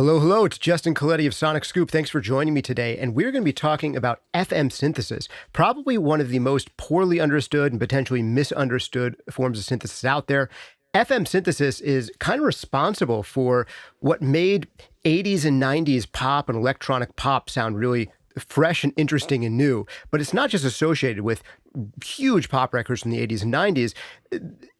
Hello, hello. It's Justin Coletti of SonicScoop. Thanks for joining me today. And we're going to be talking about FM synthesis, probably one of the most poorly understood and potentially misunderstood forms of synthesis out there. FM synthesis is kind of responsible for what made 80s and 90s pop and electronic pop sound really fresh and interesting and new. But it's not just associated with huge pop records from the 80s and 90s.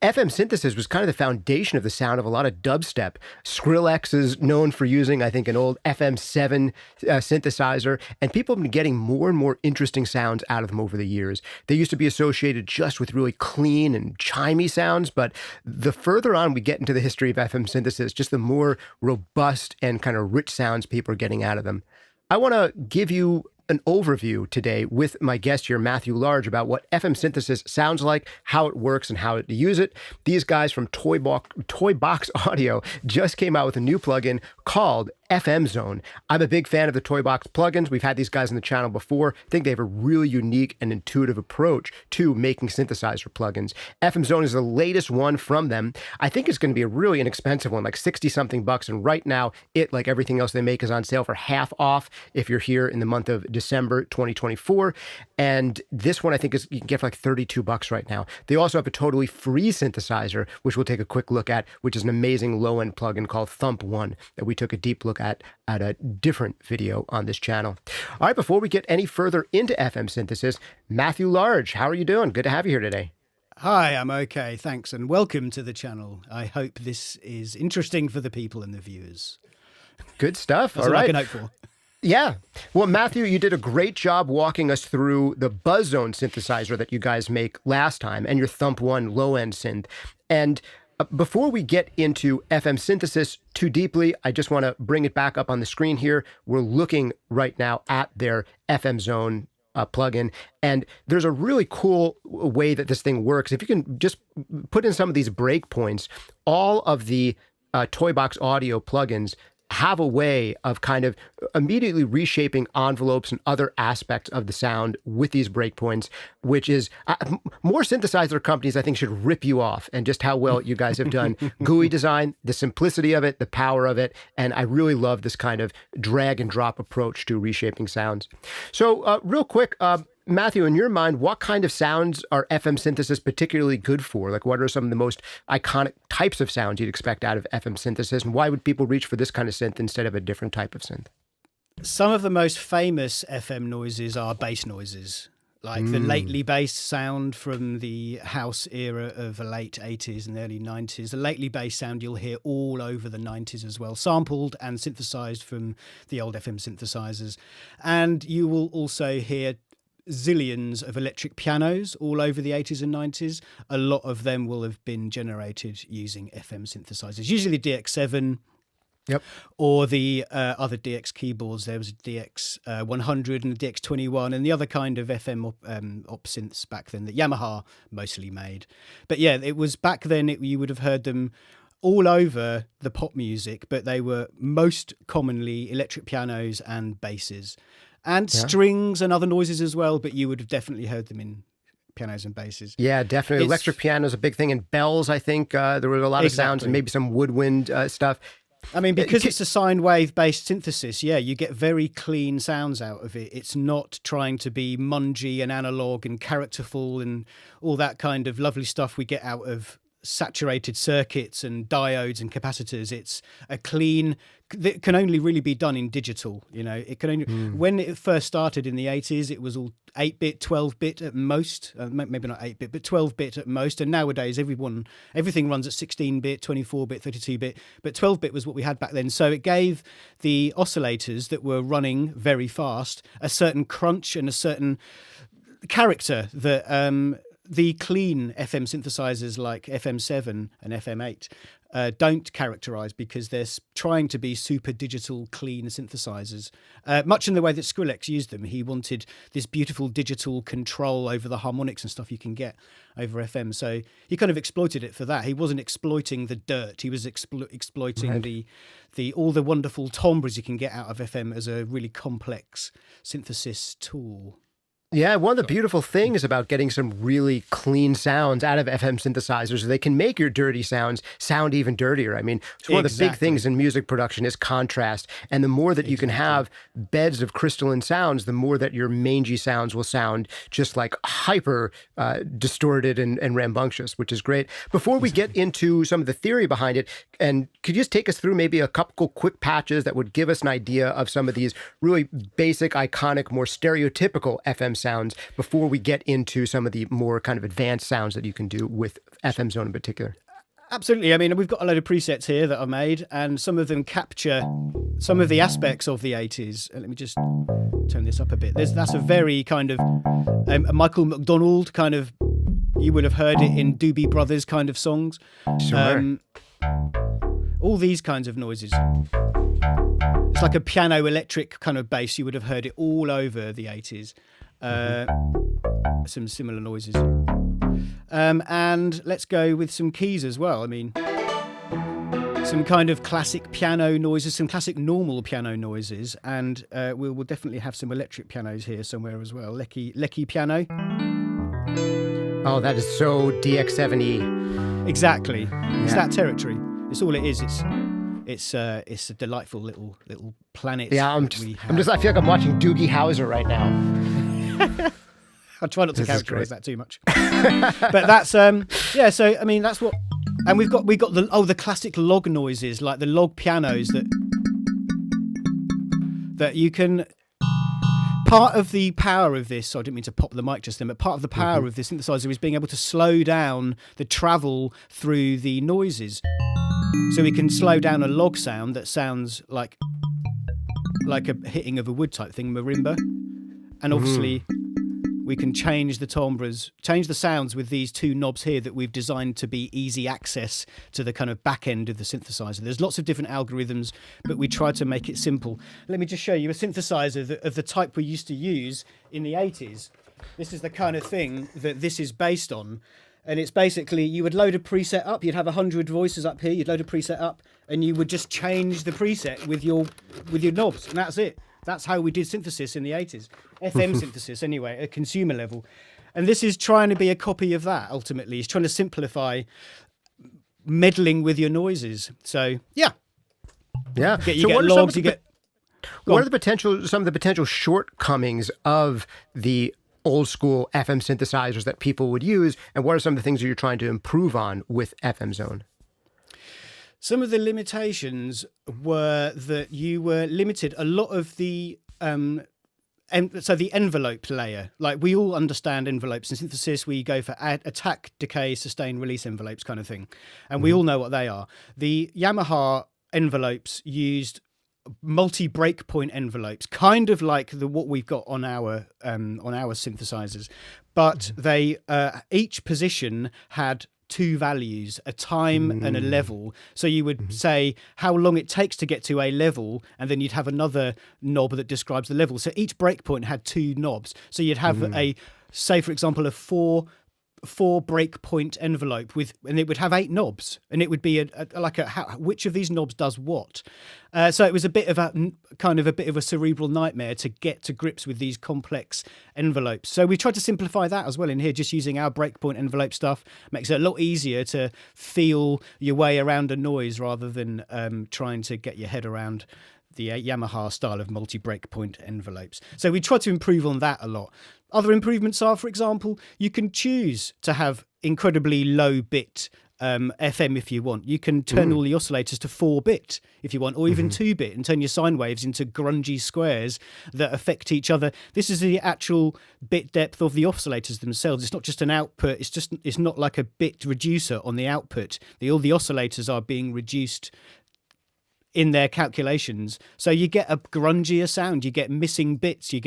FM synthesis was kind of the foundation of the sound of a lot of dubstep. Skrillex is known for using, I think, an old FM7 synthesizer, and people have been getting more and more interesting sounds out of them over the years. They used to be associated just with really clean and chimey sounds, but the further on we get into the history of FM synthesis, just the more robust and kind of rich sounds people are getting out of them. I want to give you an overview today with my guest here, Matthew Large, about what FM synthesis sounds like, how it works, and how to use it. These guys from Toybox Audio just came out with a new plugin called fmzone. I'm a big fan of the Toybox plugins. We've had these guys on the channel before. I think they have a really unique and intuitive approach to making synthesizer plugins. fmzone is the latest one from them. I think it's going to be a really inexpensive one, like 60-something bucks. And right now, it, like everything else they make, is on sale for half off if you're here in the month of December 2024. And this one, I think, you can get for like 32 bucks right now. They also have a totally free synthesizer, which we'll take a quick look at, which is an amazing low-end plugin called Thump 1 that we took a deep look at a different video on this channel. All right, before we get any further into FM synthesis, Matthew Large, how are you doing? Good to have you here today. Hi, I'm okay, thanks, and welcome to the channel. I hope this is interesting for the people and the viewers. Good stuff. That's all what right. I can hope for. Yeah. Well, Matthew, you did a great job walking us through the BuzzZone synthesizer that you guys make last time and your Thump 1 low-end synth. And before we get into FM synthesis too deeply, I just want to bring it back up on the screen here. We're looking right now at their fmzone plugin, and there's a really cool way that this thing works. If you can just put in some of these breakpoints, all of the Toybox audio plugins have a way of kind of immediately reshaping envelopes and other aspects of the sound with these breakpoints, which is more synthesizer companies, I think, should rip you off and just how well you guys have done. GUI design, the simplicity of it, the power of it. And I really love this kind of drag and drop approach to reshaping sounds. So real quick, Matthew, in your mind, what kind of sounds are FM synthesis particularly good for? Like, what are some of the most iconic types of sounds you'd expect out of FM synthesis? And why would people reach for this kind of synth instead of a different type of synth? Some of the most famous FM noises are bass noises, like the lately bass sound from the house era of the late 80s and early 90s. The lately bass sound you'll hear all over the 90s as well, sampled and synthesized from the old FM synthesizers. And you will also hear zillions of electric pianos all over the 80s and 90s. A lot of them will have been generated using FM synthesizers, usually DX7. Yep. Or the other DX keyboards. There was a DX 100 and a DX 21 and the other kind of FM op synths back then that Yamaha mostly made. But yeah, it was back then you would have heard them all over the pop music, but they were most commonly electric pianos and basses. And strings and other noises as well, but you would have definitely heard them in pianos and basses. Yeah, definitely. Electric piano is a big thing, and bells, I think. There were a lot of sounds and maybe some woodwind stuff. I mean, because it's a sine wave-based synthesis, yeah, you get very clean sounds out of it. It's not trying to be mungy and analog and characterful and all that kind of lovely stuff we get out of saturated circuits and diodes and capacitors. It's a clean that can only really be done in digital. You know, it can only when it first started in the 80s, it was all 8-bit, 12-bit at most, maybe not 8-bit, but 12-bit at most. And nowadays, everything runs at 16-bit, 24-bit, 32-bit, but 12-bit was what we had back then. So it gave the oscillators that were running very fast a certain crunch and a certain character that the clean FM synthesizers like FM7 and FM8 don't characterize, because they're trying to be super digital, clean synthesizers, much in the way that Skrillex used them. He wanted this beautiful digital control over the harmonics and stuff you can get over FM. So he kind of exploited it for that. He wasn't exploiting the dirt. He was exploiting the all the wonderful timbres you can get out of FM as a really complex synthesis tool. Yeah, one of the beautiful things about getting some really clean sounds out of FM synthesizers is they can make your dirty sounds sound even dirtier. I mean, it's one of the big things in music production is contrast. And the more that you can have beds of crystalline sounds, the more that your mangy sounds will sound just like hyper distorted and rambunctious, which is great. Before we get into some of the theory behind it, and could you just take us through maybe a couple quick patches that would give us an idea of some of these really basic, iconic, more stereotypical FM sounds before we get into some of the more kind of advanced sounds that you can do with FM Zone in particular? Absolutely. I mean, we've got a load of presets here that are made, and some of them capture some of the aspects of the 80s. Let me just turn this up a bit. That's a very kind of a Michael McDonald kind of, you would have heard it in Doobie Brothers kind of songs. Sure. All these kinds of noises. It's like a piano electric kind of bass. You would have heard it all over the 80s. Some similar noises. And let's go with some keys as well. I mean, some kind of classic piano noises, some classic normal piano noises, and we'll definitely have some electric pianos here somewhere as well. Lecky piano. Oh, that is so DX7E. Exactly. Yeah. It's that territory. It's all it is. It's a delightful little planet. Yeah, I feel like I'm watching Doogie Howser right now. I try not to characterize that too much. But that's yeah, so I mean that's what, and we've got the classic log noises, like the log pianos that you can. Part of the power of this, I didn't mean to pop the mic just then, but part of the power of the synthesizer is being able to slow down the travel through the noises. So we can slow down a log sound that sounds like a hitting of a wood type thing, marimba. And obviously we can change the timbres, change the sounds with these two knobs here that we've designed to be easy access to the kind of back end of the synthesizer. There's lots of different algorithms, but we try to make it simple. Let me just show you a synthesizer of the type we used to use in the 80s. This is the kind of thing that this is based on. And it's basically, you would load a preset up, you'd have 100 voices up here, you'd load a preset up, and you would just change the preset with your knobs, and that's it. That's how we did synthesis in the 80s. FM synthesis, anyway, at consumer level. And this is trying to be a copy of that, ultimately. It's trying to simplify meddling with your noises. So, yeah. Yeah. You get logs, you get... What are some of the potential shortcomings of the old school FM synthesizers that people would use, and what are some of the things that you're trying to improve on with FM Zone? Some of the limitations were that you were limited. A lot of the so the envelope layer, like we all understand envelopes in synthesis. We go for attack, decay, sustain, release envelopes kind of thing, and we all know what they are. The Yamaha envelopes used multi-breakpoint envelopes, kind of like what we've got on our synthesizers, but they each position had two values, a time and a level. So you would say how long it takes to get to a level, and then you'd have another knob that describes the level. So each breakpoint had two knobs. So you'd have say for example a four breakpoint envelope and it would have 8 knobs, and it would be which of these knobs does what. So it was a bit of a cerebral nightmare to get to grips with these complex envelopes. So we tried to simplify that as well in here, just using our breakpoint envelope stuff. Makes it a lot easier to feel your way around a noise rather than trying to get your head around the Yamaha style of multi-breakpoint envelopes. So we tried to improve on that a lot. Other improvements are, for example, you can choose to have incredibly low bit FM if you want. You can turn all the oscillators to 4-bit if you want, or even 2-bit, and turn your sine waves into grungy squares that affect each other. This is the actual bit depth of the oscillators themselves. It's not just an output. It's not like a bit reducer on the output. All the oscillators are being reduced in their calculations. So you get a grungier sound. You get missing bits. You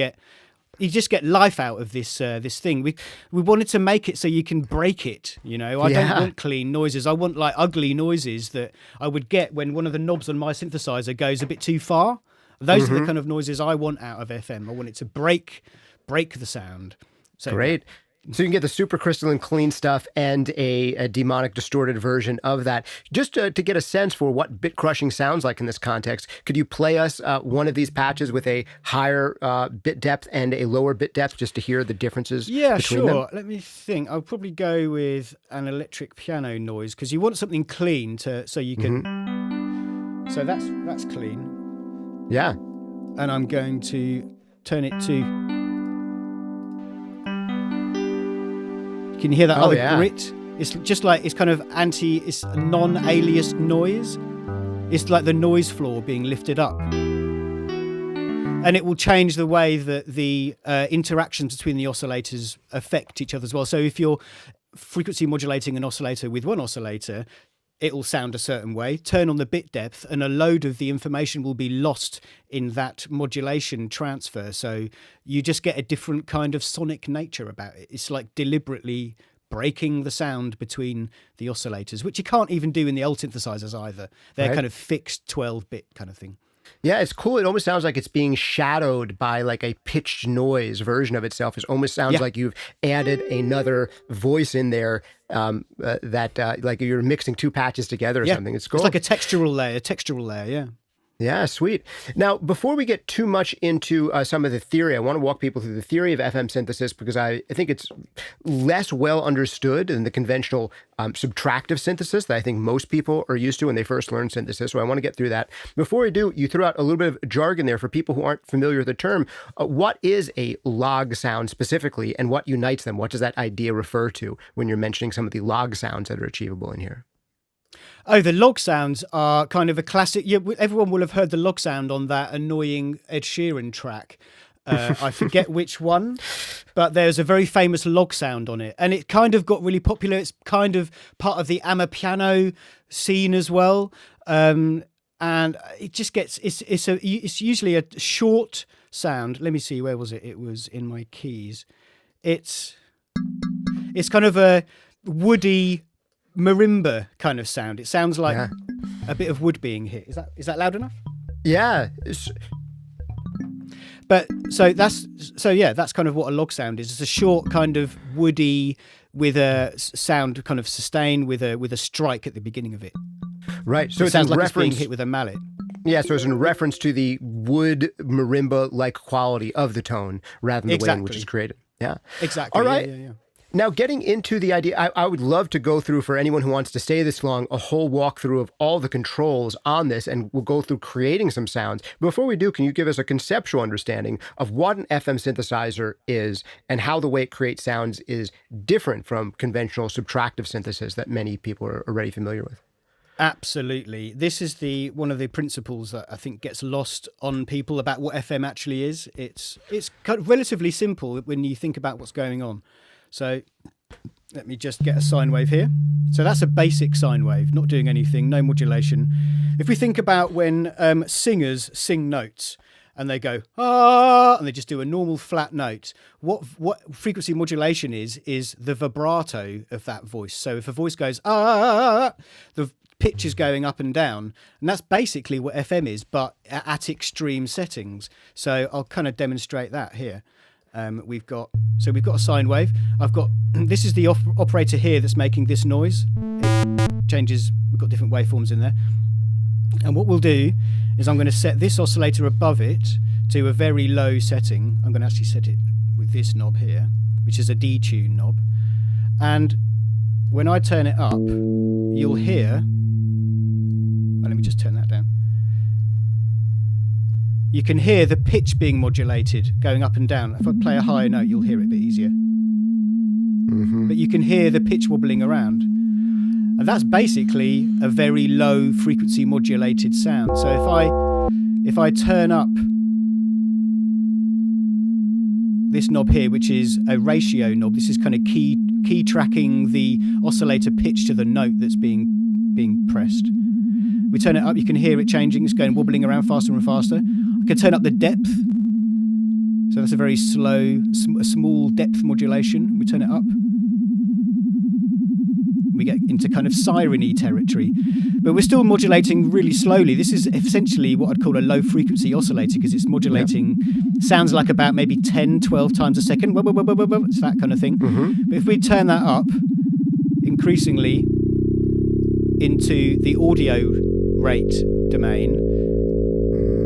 just get life out of this thing. We wanted to make it so you can break it. I don't want clean noises. I want like ugly noises that I would get when one of the knobs on my synthesizer goes a bit too far. Those are the kind of noises I want out of FM. I want it to break the sound. So, great. So you can get the super crystalline clean stuff and a demonic distorted version of that. Just to get a sense for what bit crushing sounds like in this context, could you play us one of these patches with a higher bit depth and a lower bit depth just to hear the differences between them? Let me think. I'll probably go with an electric piano noise because you want something clean so you can... So that's clean. Yeah. And I'm going to turn it to... Can you hear that other grit? It's just like, it's kind of it's a non-aliased noise. It's like the noise floor being lifted up. And it will change the way that the interactions between the oscillators affect each other as well. So if you're frequency modulating an oscillator with one oscillator, it will sound a certain way. Turn on the bit depth and a load of the information will be lost in that modulation transfer. So you just get a different kind of sonic nature about it. It's like deliberately breaking the sound between the oscillators, which you can't even do in the old synthesizers either. They're kind of fixed 12-bit kind of thing. Yeah, it's cool. It almost sounds like it's being shadowed by like a pitched noise version of itself. It almost sounds like you've added another voice in there that like you're mixing two patches together or something. It's cool. It's like a textural layer, yeah. Yeah, sweet. Now, before we get too much into some of the theory, I want to walk people through the theory of FM synthesis because I think it's less well understood than the conventional subtractive synthesis that I think most people are used to when they first learn synthesis. So I want to get through that. Before we do, you threw out a little bit of jargon there for people who aren't familiar with the term. What is a log sound specifically, and what unites them? What does that idea refer to when you're mentioning some of the log sounds that are achievable in here? Oh, the log sounds are kind of a classic. Yeah, everyone will have heard the log sound on that annoying Ed Sheeran track. I forget which one, but there's a very famous log sound on it. And it kind of got really popular. It's kind of part of the Amapiano scene as well. And it just gets, it's usually a short sound. Let me see, where was it? It was in my keys. It's kind of a woody marimba kind of sound. It sounds like a bit of wood being hit. Is that loud enough? Yeah. But that's kind of what a log sound is. It's a short kind of woody with a sound kind of sustain with a strike at the beginning of it. Right. So it sounds like it's being hit with a mallet. Yeah, so it's in reference to the wood marimba-like quality of the tone rather than the way in which it's created. Yeah. Exactly. All right. Yeah. Now, getting into the idea, I would love to go through, for anyone who wants to stay this long, a whole walkthrough of all the controls on this, and we'll go through creating some sounds. Before we do, can you give us a conceptual understanding of what an FM synthesizer is and how the way it creates sounds is different from conventional subtractive synthesis that many people are already familiar with? Absolutely. This is one of the principles that I think gets lost on people about what FM actually is. It's kind of relatively simple when you think about what's going on. So let me just get a sine wave here. So that's a basic sine wave, not doing anything, no modulation. If we think about when singers sing notes and they go, ah, and they just do a normal flat note, what frequency modulation is the vibrato of that voice. So if a voice goes, ah, the pitch is going up and down. And that's basically what FM is, but at extreme settings. So I'll kind of demonstrate that here. We've got a sine wave. This is the operator here that's making this noise. It changes. We've got different waveforms in there. And what we'll do is I'm going to set this oscillator above it to a very low setting. I'm going to actually set it with this knob here, which is a detune knob. And when I turn it up, you'll hear... Oh, let me just turn that down. You can hear the pitch being modulated, going up and down. If I play a higher note, you'll hear it a bit easier. Mm-hmm. But you can hear the pitch wobbling around. And that's basically a very low frequency modulated sound. So if I turn up this knob here, which is a ratio knob, this is kind of key tracking the oscillator pitch to the note that's being pressed. We turn it up, you can hear it changing. It's going wobbling around faster and faster. I can turn up the depth. So that's a very slow, small depth modulation. We turn it up. We get into kind of siren-y territory. But we're still modulating really slowly. This is essentially what I'd call a low-frequency oscillator because it's modulating, sounds like about maybe 10, 12 times a second. It's that kind of thing. But if we turn that up increasingly into the audio rate domain,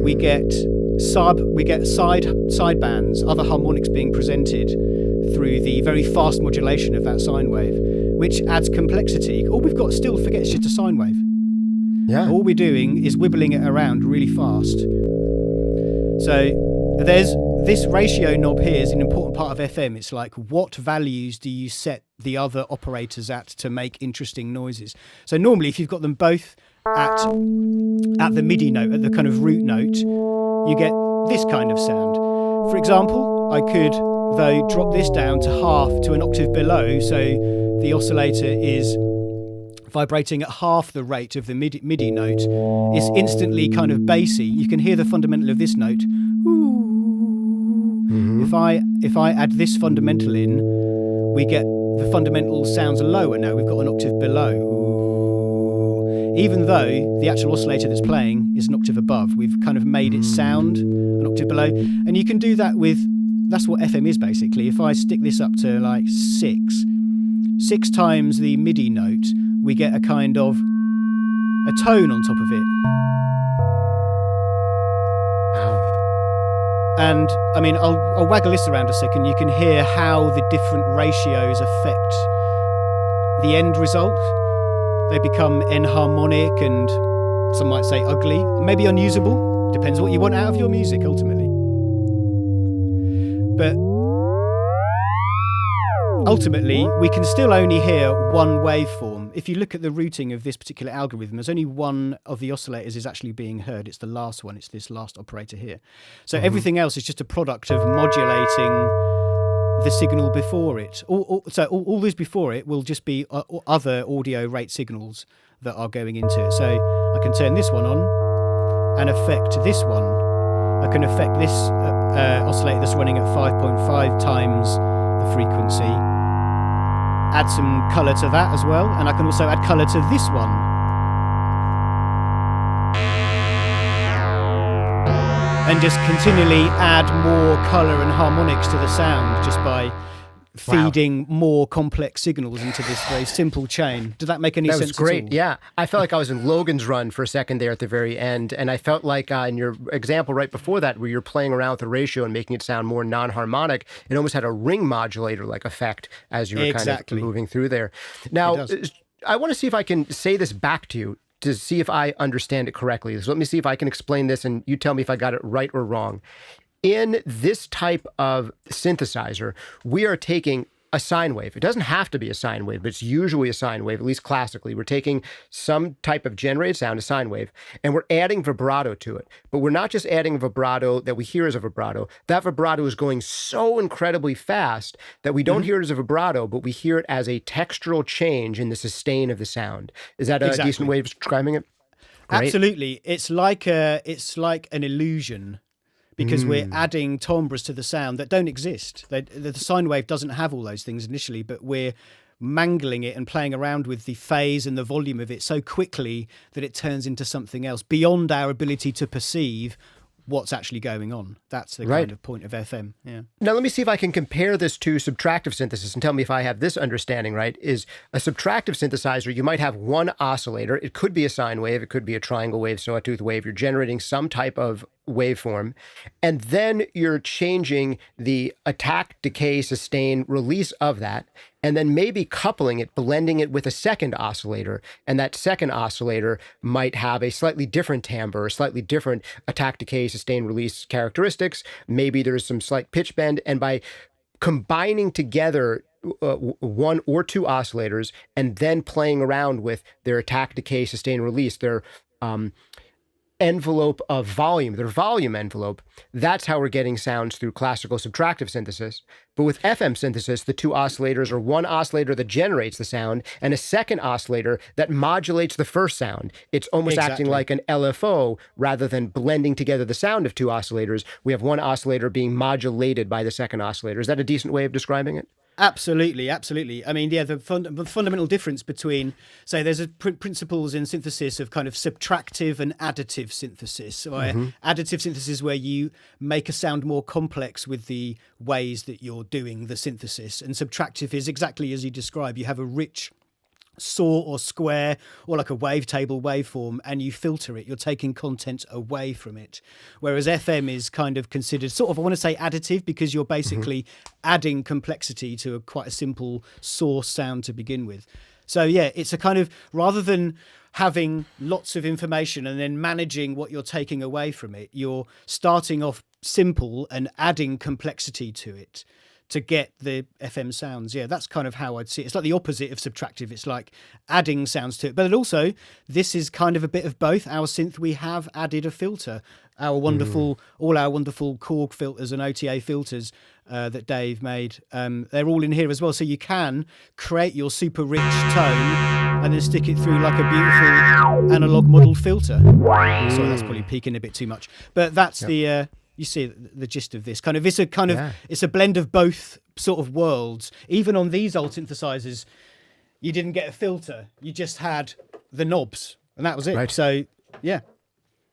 we get side bands, other harmonics being presented through the very fast modulation of that sine wave, which adds complexity. All we've got still, forget, it's just a sine wave. Yeah. All we're doing is wibbling it around really fast. So there's this ratio knob here is an important part of FM. It's like, what values do you set the other operators at to make interesting noises? So normally, if you've got them both at the MIDI note, at the kind of root note, you get this kind of sound. For example, I could, though, drop this down to half, to an octave below, so the oscillator is vibrating at half the rate of the MIDI note. It's instantly kind of bassy. You can hear the fundamental of this note. If I add this fundamental in, we get the fundamental sounds lower now. We've got an octave below. Even though the actual oscillator that's playing is an octave above, we've kind of made it sound an octave below. And you can do that with, that's what FM is basically. If I stick this up to like 6 times the MIDI note, we get a kind of a tone on top of it. And I mean, I'll waggle this around a second. You can hear how the different ratios affect the end result. They become enharmonic and some might say ugly, maybe unusable. Depends what you want out of your music ultimately. But ultimately, we can still only hear one waveform. If you look at the routing of this particular algorithm, there's only one of the oscillators is actually being heard. It's the last one. It's this last operator here. So everything else is just a product of modulating the signal before it. So all this before it will just be other audio rate signals that are going into it. So I can turn this one on and affect this one. I can affect this oscillator that's running at 5.5 times the frequency. Add some colour to that as well, and I can also add colour to this one. And just continually add more colour and harmonics to the sound just by feeding more complex signals into this very simple chain. Did that make any sense? That was great. At all? Yeah. I felt like I was in Logan's Run for a second there at the very end. And I felt like in your example right before that, where you're playing around with the ratio and making it sound more non-harmonic, it almost had a ring modulator-like effect as you were kind of moving through there. Now, I want to see if I can say this back to you to see if I understand it correctly. So let me see if I can explain this and you tell me if I got it right or wrong. In this type of synthesizer, we are taking a sine wave. It doesn't have to be a sine wave, but it's usually a sine wave, at least classically. We're taking some type of generated sound, a sine wave, and we're adding vibrato to it. But we're not just adding vibrato that we hear as a vibrato. That vibrato is going so incredibly fast that we don't hear it as a vibrato, but we hear it as a textural change in the sustain of the sound. Is that a decent way of describing it? Great. Absolutely. It's like an illusion. Because we're adding timbres to the sound that don't exist. The sine wave doesn't have all those things initially, but we're mangling it and playing around with the phase and the volume of it so quickly that it turns into something else beyond our ability to perceive what's actually going on. That's the kind of point of FM. Yeah. Now, let me see if I can compare this to subtractive synthesis and tell me if I have this understanding right. Is a subtractive synthesizer, you might have one oscillator. It could be a sine wave. It could be a triangle wave, sawtooth wave. You're generating some type of waveform, and then you're changing the attack, decay, sustain, release of that, and then maybe coupling it, blending it with a second oscillator, and that second oscillator might have a slightly different timbre, or slightly different attack, decay, sustain, release characteristics. Maybe there's some slight pitch bend, and by combining together one or two oscillators and then playing around with their attack, decay, sustain, release, their envelope of volume, their volume envelope, that's how we're getting sounds through classical subtractive synthesis. But with FM synthesis, the two oscillators are one oscillator that generates the sound and a second oscillator that modulates the first sound. It's almost acting like an LFO rather than blending together the sound of two oscillators. We have one oscillator being modulated by the second oscillator. Is that a decent way of describing it? Absolutely, absolutely. I mean, yeah, the fundamental difference between, say, there's principles in synthesis of kind of subtractive and additive synthesis. Or additive synthesis where you make a sound more complex with the ways that you're doing the synthesis. And subtractive is exactly as you describe. You have a rich saw or square or like a wavetable waveform and you filter it. You're taking content away from it. Whereas FM is kind of considered sort of, I want to say additive, because you're basically adding complexity to quite a simple source sound to begin with. So yeah, it's a kind of, rather than having lots of information and then managing what you're taking away from it, you're starting off simple and adding complexity to it to get the FM sounds. Yeah, that's kind of how I'd see it. It's like the opposite of subtractive. It's like adding sounds to it. But also, this is kind of a bit of both. Our synth, we have added a filter. Our wonderful, all our wonderful Korg filters and OTA filters that Dave made, they're all in here as well. So you can create your super rich tone and then stick it through like a beautiful analog model filter. So that's probably peaking a bit too much. But that's the... you see the gist of this kind of, it's a kind of, it's a blend of both sort of worlds. Even on these old synthesizers, you didn't get a filter. You just had the knobs and that was it. Right. So yeah.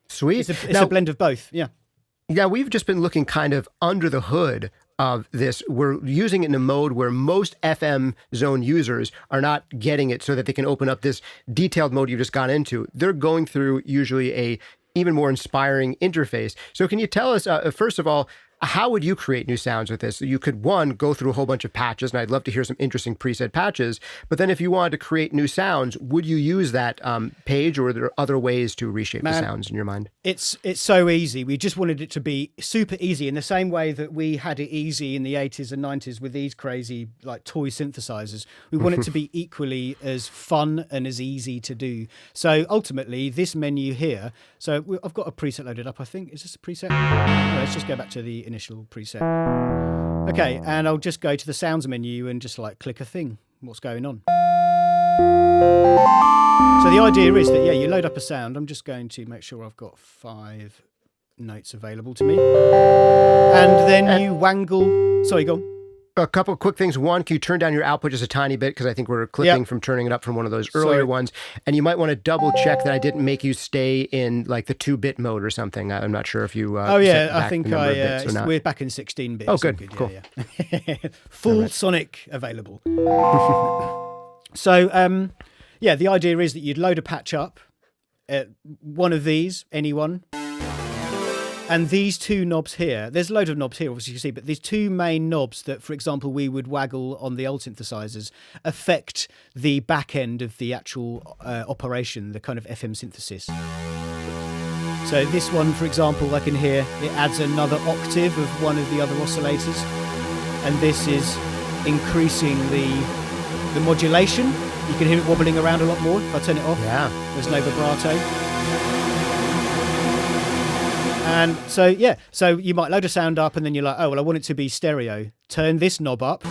Sweet. It's a blend of both. Yeah. Yeah. We've just been looking kind of under the hood of this. We're using it in a mode where most FM zone users are not getting it so that they can open up this detailed mode you just got into. They're going through usually a even more inspiring interface. So can you tell us, first of all, how would you create new sounds with this? You could, one, go through a whole bunch of patches, and I'd love to hear some interesting preset patches, but then if you wanted to create new sounds, would you use that page, or are there other ways to reshape the sounds in your mind? It's so easy. We just wanted it to be super easy in the same way that we had it easy in the 80s and 90s with these crazy like toy synthesizers. We want it to be equally as fun and as easy to do. So ultimately, this menu here, so I've got a preset loaded up, I think. Is this a preset? No, let's just go back to the initial preset. Okay, and I'll just go to the sounds menu and just like click a thing. What's going on? So the idea is that, yeah, you load up a sound. I'm just going to make sure I've got 5 notes available to me. And then you wangle... Sorry, go on. A couple of quick things. One, can you turn down your output just a tiny bit? Because I think we're clipping from turning it up from one of those earlier ones. And you might want to double check that I didn't make you stay in like the 2-bit mode or something. I'm not sure if you I think we're back in 16 bits. Oh, good. Cool. Yeah. Full Sonic available. So, the idea is that you'd load a patch up, one of these, any one. And these 2 knobs here, there's a load of knobs here, obviously you can see, but these 2 main knobs that, for example, we would waggle on the old synthesizers affect the back end of the actual operation, the kind of FM synthesis. So this one, for example, I can hear it adds another octave of one of the other oscillators. And this is increasing the modulation. You can hear it wobbling around a lot more if I turn it off. Yeah. There's no vibrato. And so you might load a sound up and then you're like, oh, well, I want it to be stereo. Turn this knob up.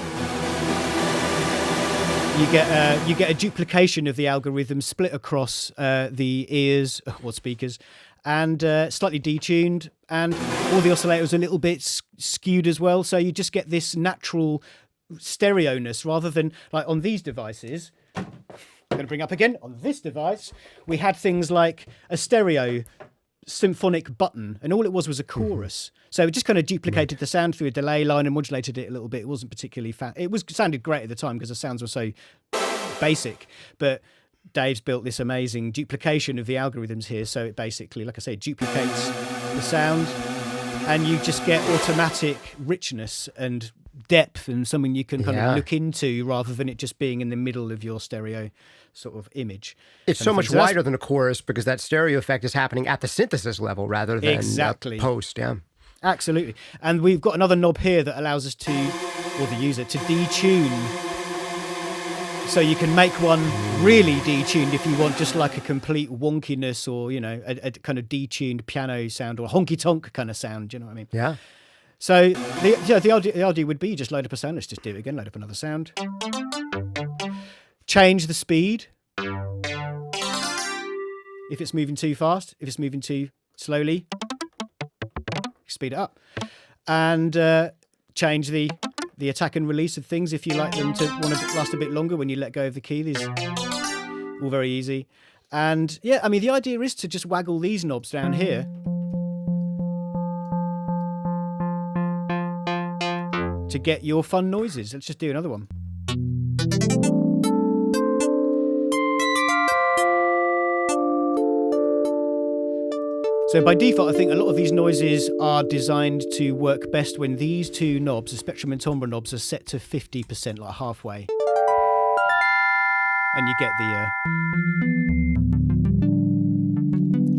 You get a duplication of the algorithm split across the ears or speakers, and slightly detuned, and all the oscillators are a little bit skewed as well. So you just get this natural stereo-ness rather than like on these devices. I'm going to bring up again. On this device, we had things like a stereo symphonic button, and all it was a chorus. So it just kind of duplicated the sound through a delay line and modulated it a little bit. It wasn't particularly sounded great at the time because the sounds were so basic, but Dave's built this amazing duplication of the algorithms here, so it basically, like I say, duplicates the sound, and you just get automatic richness and depth and something you can kind of look into rather than it just being in the middle of your stereo sort of image. It's so much wider than a chorus because that stereo effect is happening at the synthesis level rather than post. Yeah, absolutely. And we've got another knob here that allows us to, or the user, to detune. So you can make one really detuned if you want just like a complete wonkiness or, you know, a kind of detuned piano sound or honky-tonk kind of sound. Do you know what I mean? Yeah. So the idea would be just load up a sound. Let's just do it again. Load up another sound. Change the speed. If it's moving too fast, if it's moving too slowly, speed it up. And change the the attack and release of things if you like them to want to last a bit longer when you let go of the key. These all very easy. And yeah, I mean, the idea is to just waggle these knobs down here to get your fun noises. Let's just do another one. So by default, I think a lot of these noises are designed to work best when these two knobs, the spectrum and timbre knobs, are set to 50%, like halfway. And you get the...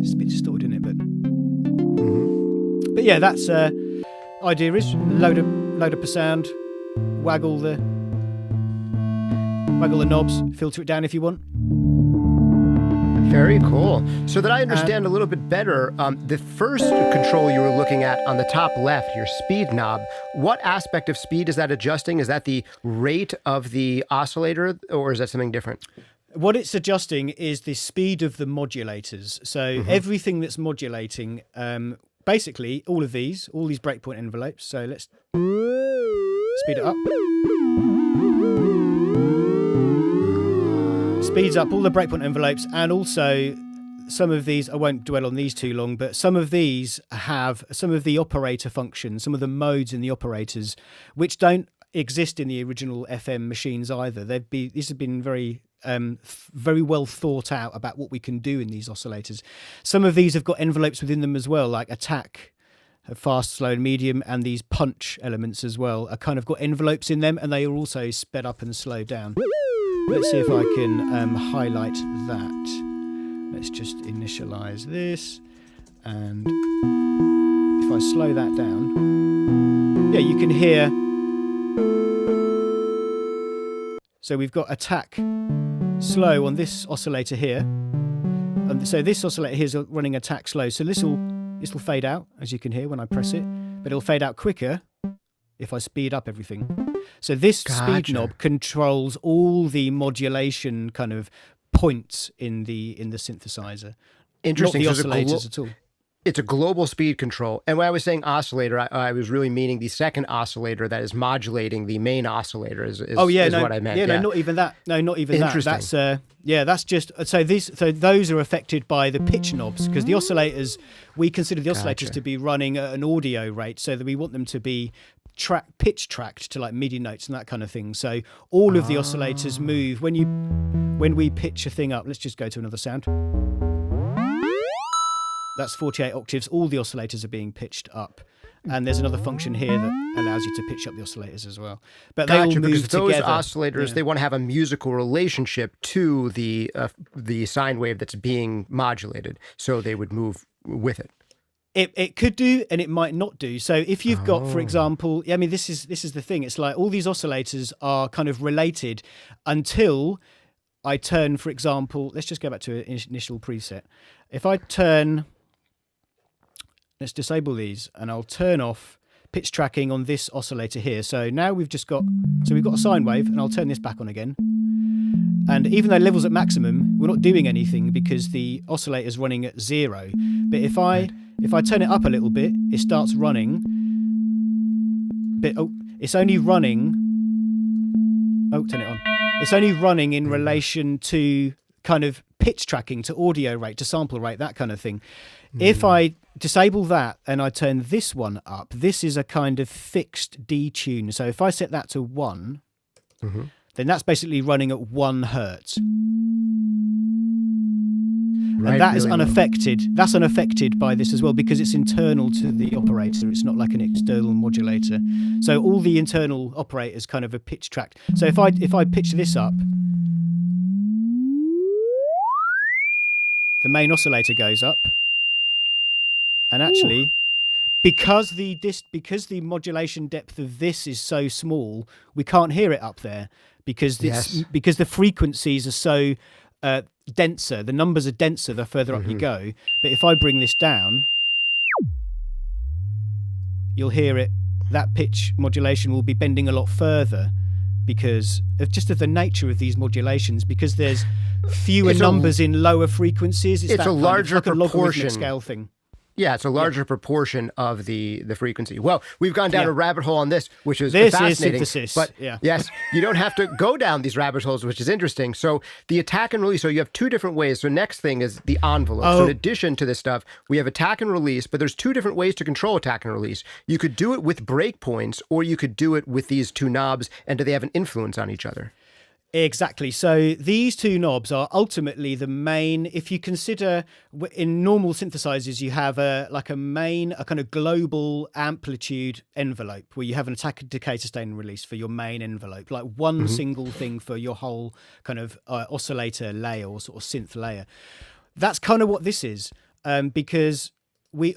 it's a bit distorted, isn't it? But yeah, that's idea is load up a sound, waggle the knobs, filter it down if you want. Very cool. So that I understand a little bit better, the first control you were looking at on the top left, your speed knob, what aspect of speed is that adjusting? Is that the rate of the oscillator, or is that something different? What it's adjusting is the speed of the modulators. So everything that's modulating, basically all these breakpoint envelopes. So let's speed it up. Speeds up all the breakpoint envelopes, and also some of these, I won't dwell on these too long, but some of these have some of the operator functions, some of the modes in the operators, which don't exist in the original FM machines either. These have been very well thought out about what we can do in these oscillators. Some of these have got envelopes within them as well, like attack, fast, slow, and medium, and these punch elements as well are kind of got envelopes in them, and they are also sped up and slowed down. Let's see if I can highlight that. Let's just initialize this, and if I slow that down, yeah, you can hear. So we've got attack slow on this oscillator here, and so this oscillator here is running attack slow. So this will fade out, as you can hear when I press it, but it'll fade out quicker if I speed up everything. So this speed knob controls all the modulation kind of points in the synthesizer. Interesting. Not the oscillators at all. It's a global speed control. And when I was saying oscillator, I was really meaning the second oscillator that is modulating the main oscillator is what I meant. No, not even that. No, not even that. Interesting. That's just so those are affected by the pitch knobs, because the oscillators, we consider the oscillators to be running at an audio rate, so that we want them to be pitch tracked to like MIDI notes and that kind of thing. So all of the oscillators move when we pitch a thing up. Let's just go to another sound. That's 48 octaves. All the oscillators are being pitched up. And there's another function here that allows you to pitch up the oscillators as well. But they all move because those together. Oscillators, they want to have a musical relationship to the sine wave that's being modulated, so they would move with it. It could do, and it might not do. So if you've got, for example, I mean, this is the thing. It's like all these oscillators are kind of related until I turn, for example, let's just go back to an initial preset. If I turn, let's disable these, and I'll turn off pitch tracking on this oscillator here. So now we've got a sine wave, and I'll turn this back on again. And even though level's at maximum, we're not doing anything because the oscillator's running at 0. But if I turn it up a little bit, it starts running. But it's only running. Turn it on. It's only running in relation to kind of pitch tracking, to audio rate, to sample rate, that kind of thing. If I disable that and I turn this one up, this is a kind of fixed detune. So if I set that to 1, then that's basically running at 1 hertz. And that is unaffected. That's unaffected by this as well, because it's internal to the operator. It's not like an external modulator. So all the internal operators kind of are pitch tracked. So if I pitch this up, the main oscillator goes up, and actually, because the modulation depth of this is so small, we can't hear it up there because the frequencies are so denser. The numbers are denser the further up you go. But if I bring this down, you'll hear it. That pitch modulation will be bending a lot further because of the nature of these modulations, because there's fewer numbers in lower frequencies. It's that a larger like a logarithmic proportion scale thing. Yeah, it's a larger proportion of the frequency. Well, we've gone down a rabbit hole on this, which is this fascinating. Is synthesis. But yeah. yes, you don't have to go down these rabbit holes, which is interesting. So the attack and release, so you have two different ways. So next thing is the envelope. So in addition to this stuff, we have attack and release, but there's two different ways to control attack and release. You could do it with breakpoints, or you could do it with these two knobs, and do they have an influence on each other? Exactly. So these two knobs are ultimately the main. If you consider in normal synthesizers, you have a kind of global amplitude envelope where you have an attack, decay, sustain, and release for your main envelope, like one single thing for your whole kind of oscillator layer or sort of synth layer. That's kind of what this is, because we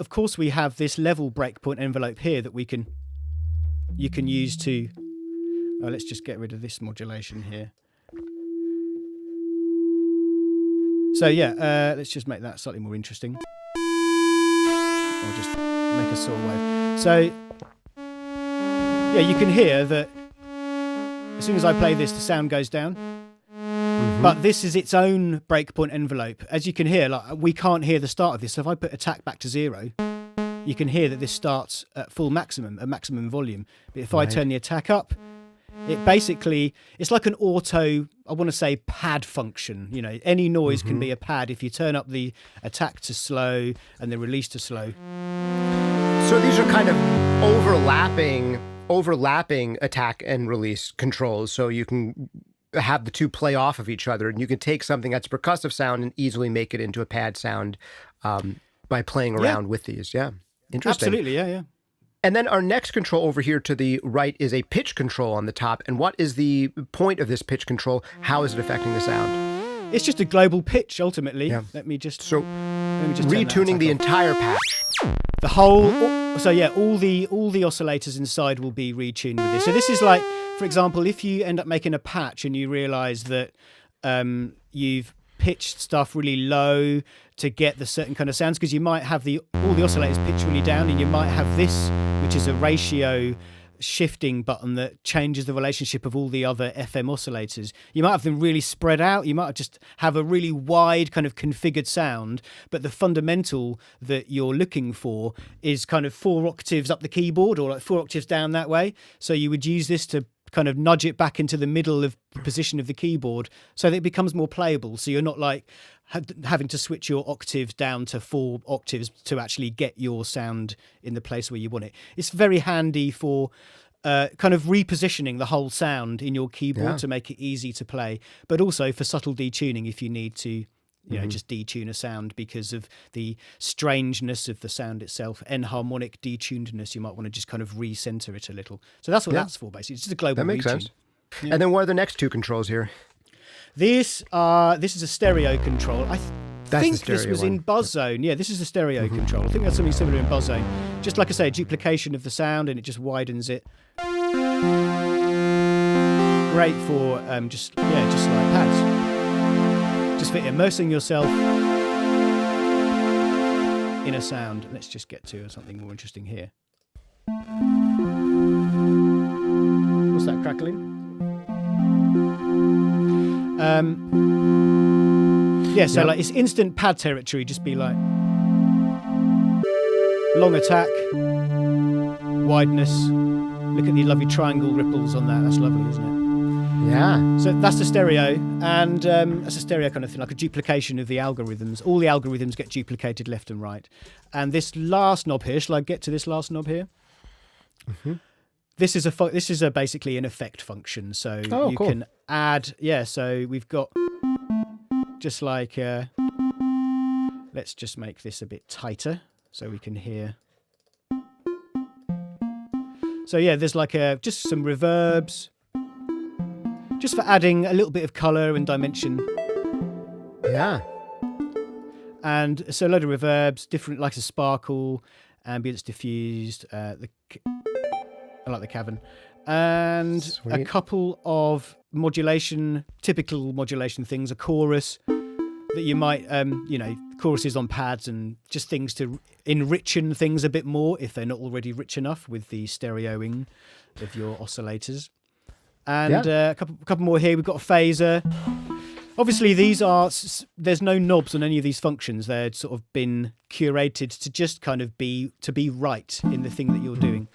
have this level breakpoint envelope here that you can use to. Oh, let's just get rid of this modulation here. So yeah, let's just make that slightly more interesting. Or just make a saw wave. So yeah, you can hear that as soon as I play this, the sound goes down. But this is its own breakpoint envelope. As you can hear, like we can't hear the start of this. So if I put attack back to 0, you can hear that this starts at full maximum, at maximum volume. But if I turn the attack up, it's like an auto, I want to say pad function. You know, any noise can be a pad if you turn up the attack to slow and the release to slow. So these are kind of overlapping attack and release controls. So you can have the two play off of each other, and you can take something that's a percussive sound and easily make it into a pad sound by playing around with these. Yeah, interesting. Absolutely, yeah. And then our next control over here to the right is a pitch control on the top. And what is the point of this pitch control? How is it affecting the sound? It's just a global pitch, ultimately. Yeah. Let me just retuning the entire patch. The whole, all the oscillators inside will be retuned with this. So this is like, for example, if you end up making a patch and you realise that you've pitched stuff really low to get the certain kind of sounds, because you might have all the oscillators pitched really down, and you might have this, which is a ratio shifting button that changes the relationship of all the other FM oscillators. You might have them really spread out. You might just have a really wide kind of configured sound, but the fundamental that you're looking for is kind of 4 octaves up the keyboard, or like 4 octaves down that way. So you would use this to kind of nudge it back into the middle of the position of the keyboard so that it becomes more playable. So you're not like having to switch your octaves down to 4 octaves to actually get your sound in the place where you want it. It's very handy for kind of repositioning the whole sound in your keyboard to make it easy to play, but also for subtle detuning if you need to just detune a sound because of the strangeness of the sound itself, enharmonic detunedness. You might want to just kind of recenter it a little. So that's what that's for, basically. It's just a global That makes retune. sense. Yeah. And then what are the next two controls here? This is a stereo control. I think this was in Buzzone. Yeah, this is a stereo control. I think that's something similar in Buzzone. Just like I say, a duplication of the sound, and it just widens it. Great for just like pads. Just for immersing yourself in a sound. Let's just get to something more interesting here. What's that crackling? Like it's instant pad territory. Just be like long attack, wideness. Look at the lovely triangle ripples on that. That's lovely, isn't it? Yeah. So that's the stereo, and that's a stereo kind of thing, like a duplication of the algorithms. All the algorithms get duplicated left and right. And this last knob here, shall I get to this last knob here? This is basically an effect function. So you can add, so we've got just like, let's just make this a bit tighter so we can hear. So yeah, there's like just some reverbs, just for adding a little bit of colour and dimension. Yeah. And so a load of reverbs, different, like a sparkle, ambience diffused, I like the cavern, and a couple of typical modulation things, a chorus that you might, choruses on pads and just things to enrichen things a bit more if they're not already rich enough with the stereoing of your oscillators. And a couple more here. We've got a phaser. Obviously, there's no knobs on any of these functions. They're sort of been curated to just kind of be right in the thing that you're doing.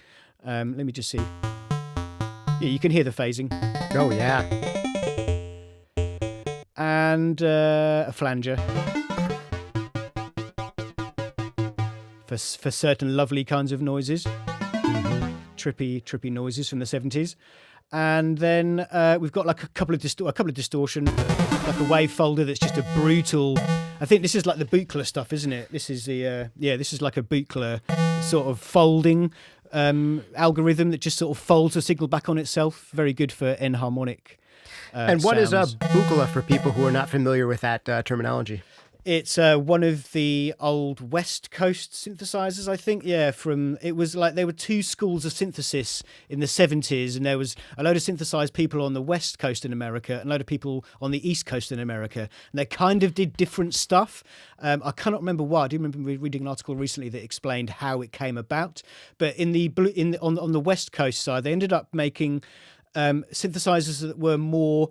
Let me just see. Yeah, you can hear the phasing. Oh, yeah. And a flanger for certain lovely kinds of noises. Trippy noises from the 70s. And then we've got like a couple of distortion, like a wave folder that's just a brutal. I think this is like the Buchla stuff, isn't it? This is this is like a Buchla sort of folding algorithm that just sort of folds the signal back on itself. Very good for enharmonic. And what sounds. is Buchla for people who are not familiar with that terminology? It's one of the old West Coast synthesizers, I think. Yeah, it was like there were two schools of synthesis in the 70s, and there was a load of synthesized people on the West Coast in America and a load of people on the East Coast in America. And they kind of did different stuff. I cannot remember why. I do remember reading an article recently that explained how it came about. But on the West Coast side, they ended up making synthesizers that were more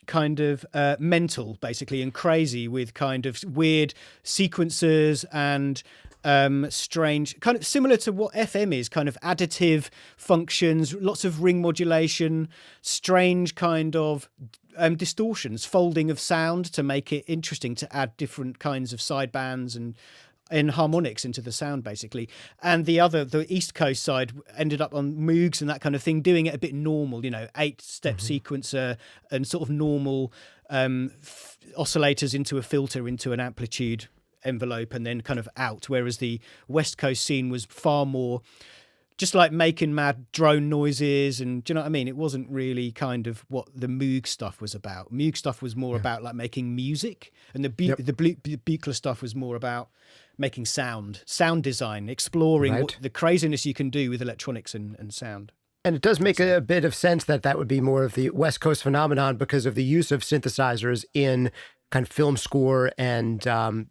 kind of mental, basically, and crazy, with kind of weird sequencers and strange, kind of similar to what FM is, kind of additive functions, lots of ring modulation, strange kind of distortions, folding of sound to make it interesting, to add different kinds of sidebands and harmonics into the sound, basically. And the East Coast side ended up on Moogs and that kind of thing, doing it a bit normal, 8-step sequencer and sort of normal oscillators into a filter, into an amplitude envelope, and then kind of out. Whereas the West Coast scene was far more just like making mad drone noises, and do you know what I mean? It wasn't really kind of what the Moog stuff was about. Moog stuff was more about like making music, and the Buchla stuff was more about making sound design, exploring what the craziness you can do with electronics and sound. And it does make a bit of sense that would be more of the West Coast phenomenon because of the use of synthesizers in kind of film score and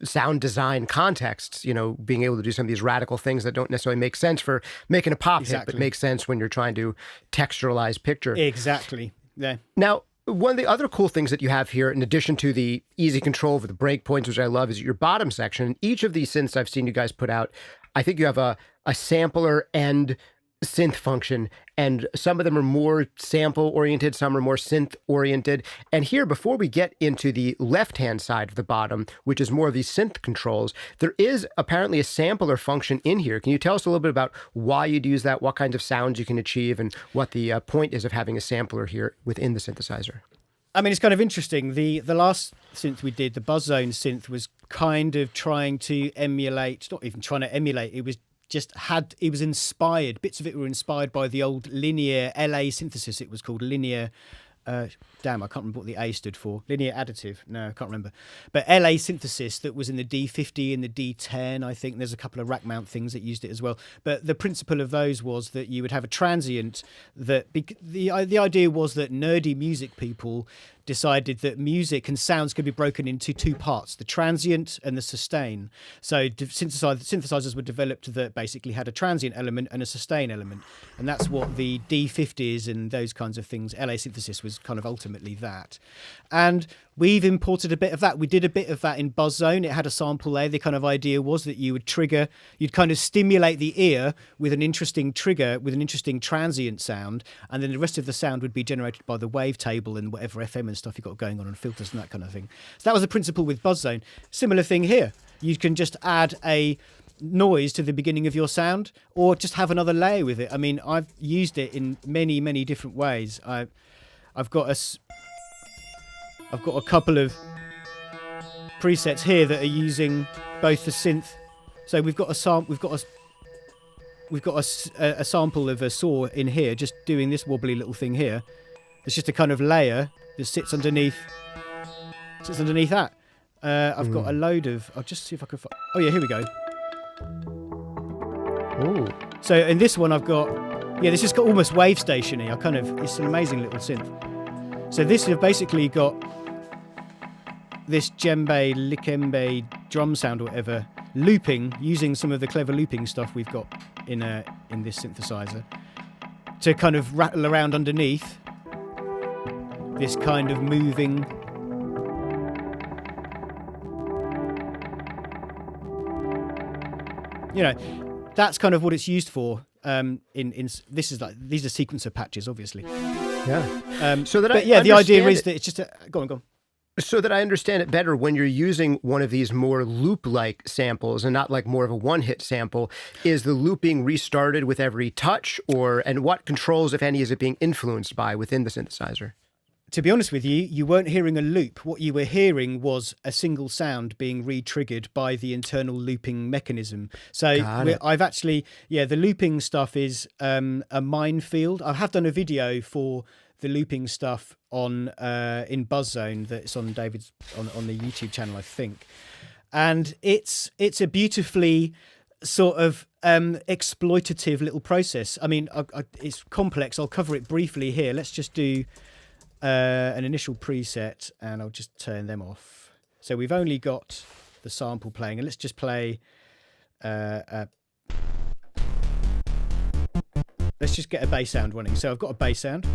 sound design contexts, being able to do some of these radical things that don't necessarily make sense for making a pop hit, but make sense when you're trying to texturalize picture. Exactly. Yeah. Now, one of the other cool things that you have here, in addition to the easy control of the breakpoints, which I love, is your bottom section. Each of these synths I've seen you guys put out, I think you have a sampler and synth function, and some of them are more sample oriented, some are more synth oriented. And here, before we get into the left hand side of the bottom, which is more of these synth controls, there is apparently a sampler function in here. Can you tell us a little bit about why you'd use that, what kinds of sounds you can achieve, and what the point is of having a sampler here within the synthesizer? I mean, it's kind of interesting. The last synth we did, the BuzzZone synth, was kind of trying to emulate, not even trying to emulate, it was inspired, bits of it were inspired by the old linear LA synthesis. It was called linear, I can't remember what the A stood for. Linear additive. No, I can't remember. But LA synthesis that was in the D50 and the D10, I think. There's a couple of rack mount things that used it as well. But the principle of those was that you would have a transient that, the idea was that nerdy music people decided that music and sounds could be broken into two parts, the transient and the sustain. So synthesizers were developed that basically had a transient element and a sustain element. And that's what the D50s and those kinds of things, LA synthesis was kind of ultimately that. And we've imported a bit of that. We did a bit of that in BuzzZone. It had a sample there. The kind of idea was that you'd kind of stimulate the ear with an interesting trigger, with an interesting transient sound, and then the rest of the sound would be generated by the wavetable and whatever FM and stuff you've got going on, and filters and that kind of thing. So that was the principle with BuzzZone. Similar thing here. You can just add a noise to the beginning of your sound, or just have another layer with it. I mean, I've used it in many, many different ways. I've got a couple of presets here that are using both the synth. So we've got a sample of a saw in here, just doing this wobbly little thing here. It's just a kind of layer that sits underneath that. I've got a load of. I'll just see if I can. Oh yeah, here we go. Ooh. So in this one, I've got. Yeah, this has got almost wave stationy. It's an amazing little synth. So this has basically got this djembe, likembe drum sound or whatever, looping, using some of the clever looping stuff we've got in this synthesizer to kind of rattle around underneath this kind of moving you know, that's kind of what it's used for. These are sequencer patches, obviously. Yeah. The idea is that it's just go on. So that I understand it better, when you're using one of these more loop-like samples and not like more of a one-hit sample, is the looping restarted with every touch, and what controls, if any, is it being influenced by within the synthesizer? To be honest with you, you weren't hearing a loop. What you were hearing was a single sound being re-triggered by the internal looping mechanism. So I've actually, the looping stuff is a minefield. I have done a video for the looping stuff on in BuzzZone that's on David's on the YouTube channel, I think, and it's a beautifully sort of exploitative little process. I mean, it's complex. I'll cover it briefly here. Let's just do an initial preset, and I'll just turn them off. So we've only got the sample playing, and let's just play. Let's just get a bass sound running. So I've got a bass sound.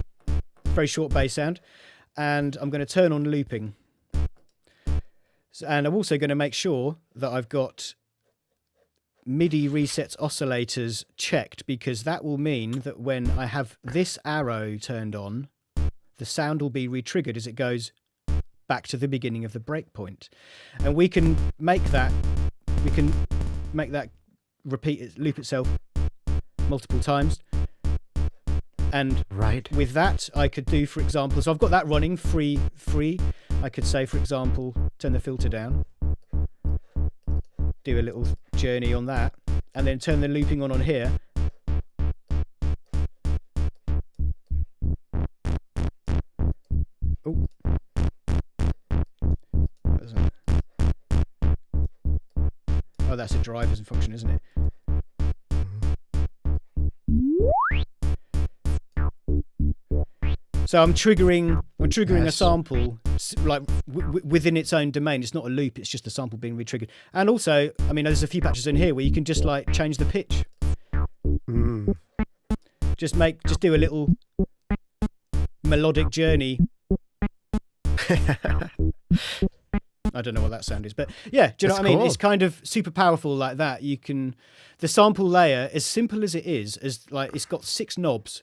Very short bass sound, and I'm going to turn on looping. And I'm also going to make sure that I've got MIDI resets oscillators checked, because that will mean that when I have this arrow turned on, the sound will be re-triggered as it goes back to the beginning of the breakpoint. And we can make that loop itself multiple times. And with that, I could do, for example, so I've got that running free. I could say, for example, turn the filter down, do a little journey on that, and then turn the looping on here. Oh, that's a drivers function, isn't it? So I'm triggering a sample like within its own domain. It's not a loop, it's just a sample being re-triggered. And also, I mean, there's a few patches in here where you can just like change the pitch. Just do a little melodic journey. I don't know what that sound is, but yeah, do you know what I mean? Cool. It's kind of super powerful like that. The sample layer, as simple as it is, it's got 6 knobs,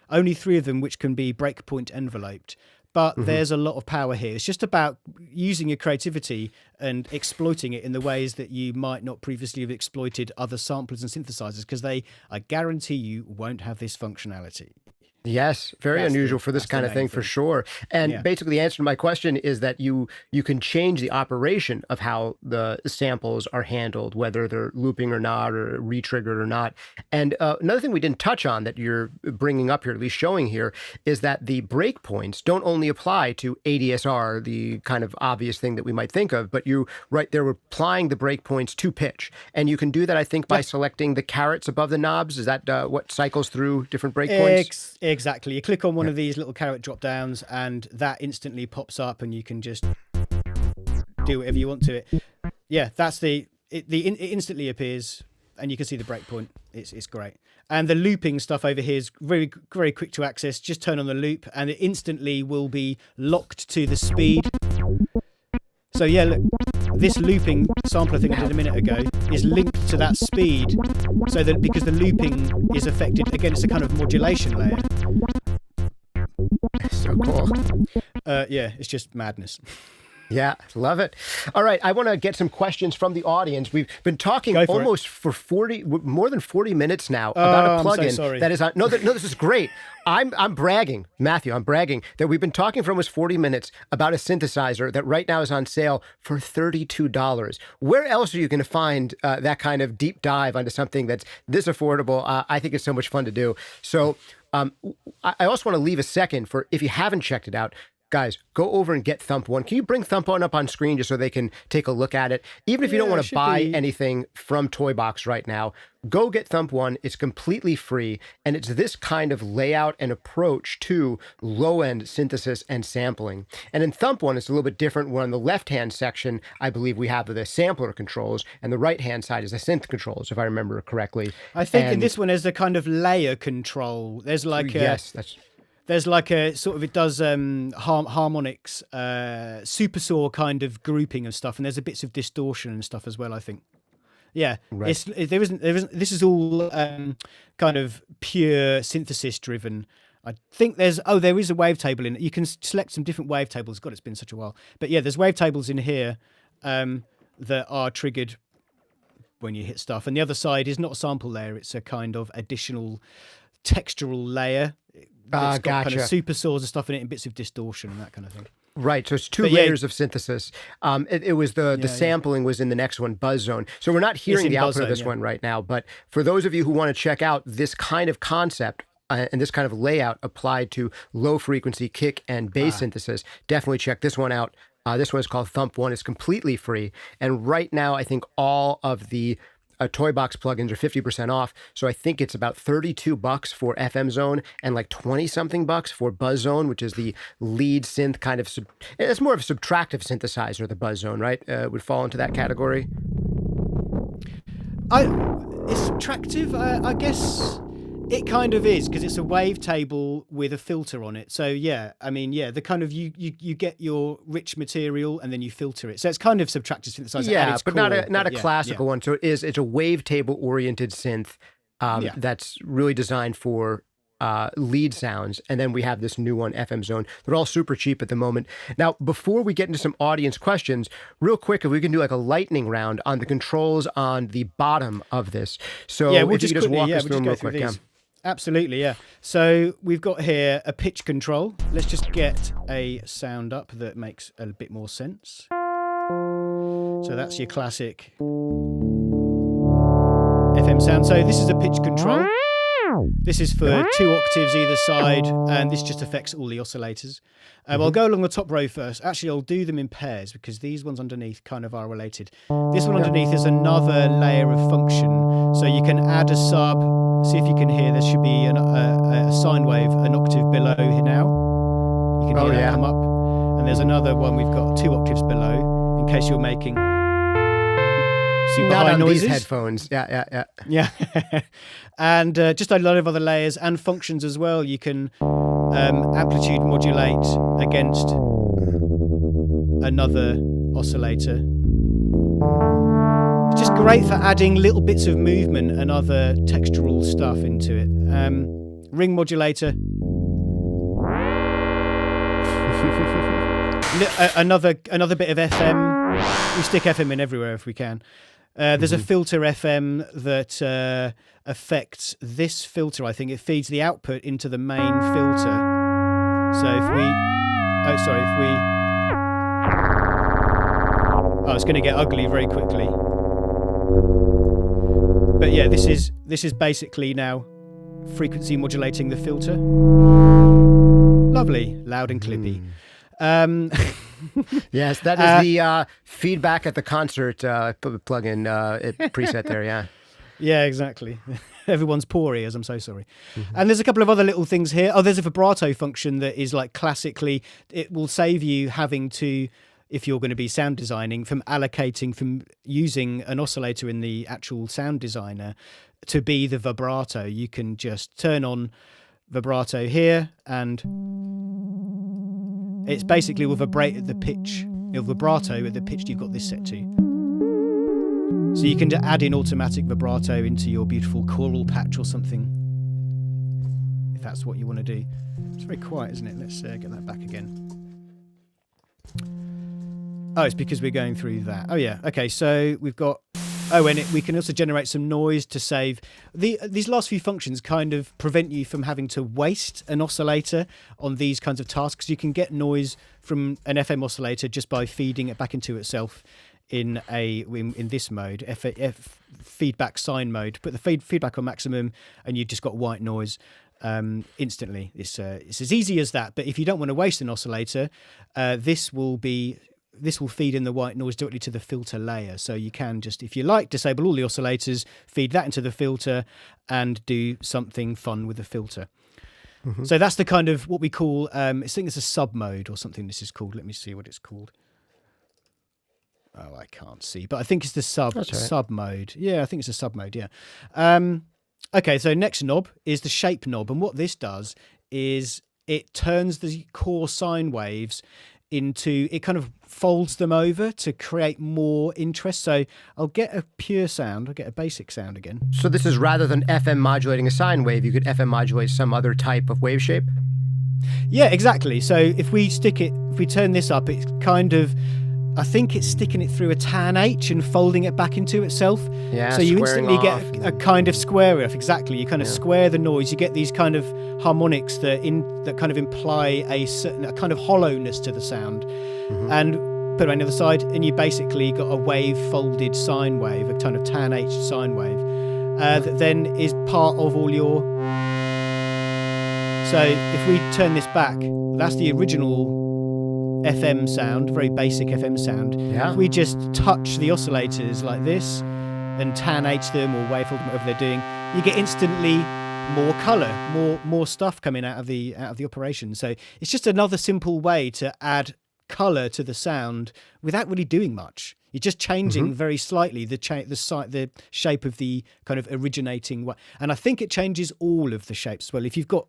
only three of them which can be breakpoint enveloped. But there's a lot of power here. It's just about using your creativity and exploiting it in the ways that you might not previously have exploited other samplers and synthesizers, because I guarantee you, won't have this functionality. Yes, very unusual for this kind of thing, for sure. And basically the answer to my question is that you can change the operation of how the samples are handled, whether they're looping or not, or re-triggered or not. And another thing we didn't touch on that you're bringing up here, at least showing here, is that the breakpoints don't only apply to ADSR, the kind of obvious thing that we might think of, but you right there were applying the breakpoints to pitch. And you can do that, I think, by selecting the carets above the knobs. Is that what cycles through different breakpoints? Exactly. You click on one of these little caret drop downs and that instantly pops up, and you can just do whatever you want to it. Yeah, that's it instantly appears, and you can see the breakpoint. It's great. And the looping stuff over here is very, very quick to access. Just turn on the loop and it instantly will be locked to the speed. So yeah, look, this looping sampler thing I did a minute ago is linked to that speed, so that because the looping is affected, again, it's a kind of modulation layer. So cool. Yeah, it's just madness. Yeah, love it. All right, I want to get some questions from the audience. We've been talking for more than 40 minutes now about a plugin that is on. No, this is great. I'm bragging, Matthew. I'm bragging that we've been talking for almost 40 minutes about a synthesizer that right now is on sale for $32. Where else are you going to find that kind of deep dive onto something that's this affordable? I think it's so much fun to do. So I also want to leave a second for, if you haven't checked it out, guys, go over and get Thump 1. Can you bring Thump 1 up on screen just so they can take a look at it? Even if you don't want to buy anything from Toybox right now, go get Thump 1. It's completely free, and it's this kind of layout and approach to low-end synthesis and sampling. And in Thump 1, it's a little bit different. Where on the left-hand section, I believe we have the sampler controls, and the right-hand side is the synth controls, if I remember correctly. I think in this one, there's a kind of layer control. There's like There's like a sort of, it does harmonics, supersaw kind of grouping of stuff, and there's a bits of distortion and stuff as well, I think. Yeah, Right. there isn't. This is all kind of pure synthesis driven. I think there is a wavetable in it. You can select some different wavetables. God, it's been such a while. But yeah, there's wavetables in here that are triggered when you hit stuff. And the other side is not a sample layer. It's a kind of additional textural layer. It's got kind of super saws and stuff in it and bits of distortion and that kind of thing. Right, so it's two layers of synthesis. It was the sampling was in the next one, buzz zone. So we're not hearing the output of this one right now, but for those of you who want to check out this kind of concept and this kind of layout applied to low frequency kick and bass synthesis, definitely check this one out. This one is called Thump 1. It's completely free. And right now, I think all of the Toybox plugins are 50% off. So I think it's about $32 for FM Zone and like 20 something bucks for Buzz Zone, which is the lead synth kind of, it's more of a subtractive synthesizer, the Buzz Zone, right? Would fall into that category. It's subtractive, I guess. It kind of is, because it's a wavetable with a filter on it. So yeah, I mean, yeah, the kind of you get your rich material and then you filter it. So it's kind of subtractive synthesizer. Yeah, but not a classical one. So it's a wavetable oriented synth that's really designed for lead sounds. And then we have this new one, FM Zone. They're all super cheap at the moment. Now, before we get into some audience questions, real quick, if we can do like a lightning round on the controls on the bottom of this. So yeah, we'll if you could just walk us through them real quick. Yeah. Absolutely, yeah. So we've got here a pitch control. Let's just get a sound up that makes a bit more sense. So that's your classic FM sound. So this is a pitch control. This is for 2 octaves either side, and this just affects all the oscillators. I'll go along the top row first. Actually, I'll do them in pairs because these ones underneath kind of are related. This one underneath is another layer of function. So you can add a sub. See if you can hear. There should be a sine wave an octave below here now. You can hear that come up. And there's another one we've got 2 octaves below in case you're making super not high on noises. These headphones. Yeah. And just a lot of other layers and functions as well. You can amplitude modulate against another oscillator. It's just great for adding little bits of movement and other textural stuff into it. Ring modulator. Another bit of FM. We stick FM in everywhere if we can. There's a filter FM that affects this filter, I think. It feeds the output into the main filter. So if we... Oh, it's going to get ugly very quickly. But yeah, this is basically now frequency modulating the filter. Lovely, loud and clippy. Yes, that is the feedback at the concert plug-in preset there, yeah. Yeah, exactly. Everyone's poor ears, I'm so sorry. And there's a couple of other little things here. Oh, there's a vibrato function that is like classically, it will save you having to, if you're going to be sound designing, from using an oscillator in the actual sound designer to be the vibrato. You can just turn on vibrato here and it's basically will vibrate at the pitch. It'll vibrato at the pitch you've got this set to. So you can add in automatic vibrato into your beautiful choral patch or something, if that's what you want to do. It's very quiet, isn't it? Let's get that back again. Oh, it's because we're going through that. Oh, yeah. Okay, so we've got... Oh, and we can also generate some noise to save. These last few functions kind of prevent you from having to waste an oscillator on these kinds of tasks. You can get noise from an FM oscillator just by feeding it back into itself in this mode, F feedback sine mode. Put the feedback on maximum, and you've just got white noise instantly. It's as easy as that. But if you don't want to waste an oscillator, this will feed in the white noise directly to the filter layer. So you can just, if you like, disable all the oscillators, feed that into the filter, and do something fun with the filter. So that's the kind of what we call, I think it's a sub mode or something this is called. Let me see what it's called. Oh, I can't see, but I think it's the sub mode. Yeah, I think it's a sub mode, yeah. Okay, so next knob is the shape knob. And what this does is it turns the core sine waves it kind of folds them over to create more interest. So I'll get a pure sound, I'll get a basic sound again. So this is rather than FM modulating a sine wave, you could FM modulate some other type of wave shape? Yeah, exactly. So if we turn this up, it's kind of, I think it's sticking it through a tan H and folding it back into itself. Yeah, so you instantly get a kind of square off. Exactly. You kind of square the noise. You get these kind of harmonics that kind of imply a kind of hollowness to the sound. Mm-hmm. And put it on the other side, and you basically got a wave folded sine wave, a kind of tan H sine wave, that then is part of all your. So if we turn this back, that's the original FM sound, very basic FM sound. Yeah. If we just touch the oscillators like this and tan H them or wavefold them, whatever they're doing, you get instantly more color, more stuff coming out of the operation. So it's just another simple way to add color to the sound without really doing much. You're just changing very slightly the shape of the kind of originating one. And I think it changes all of the shapes as well. If you've got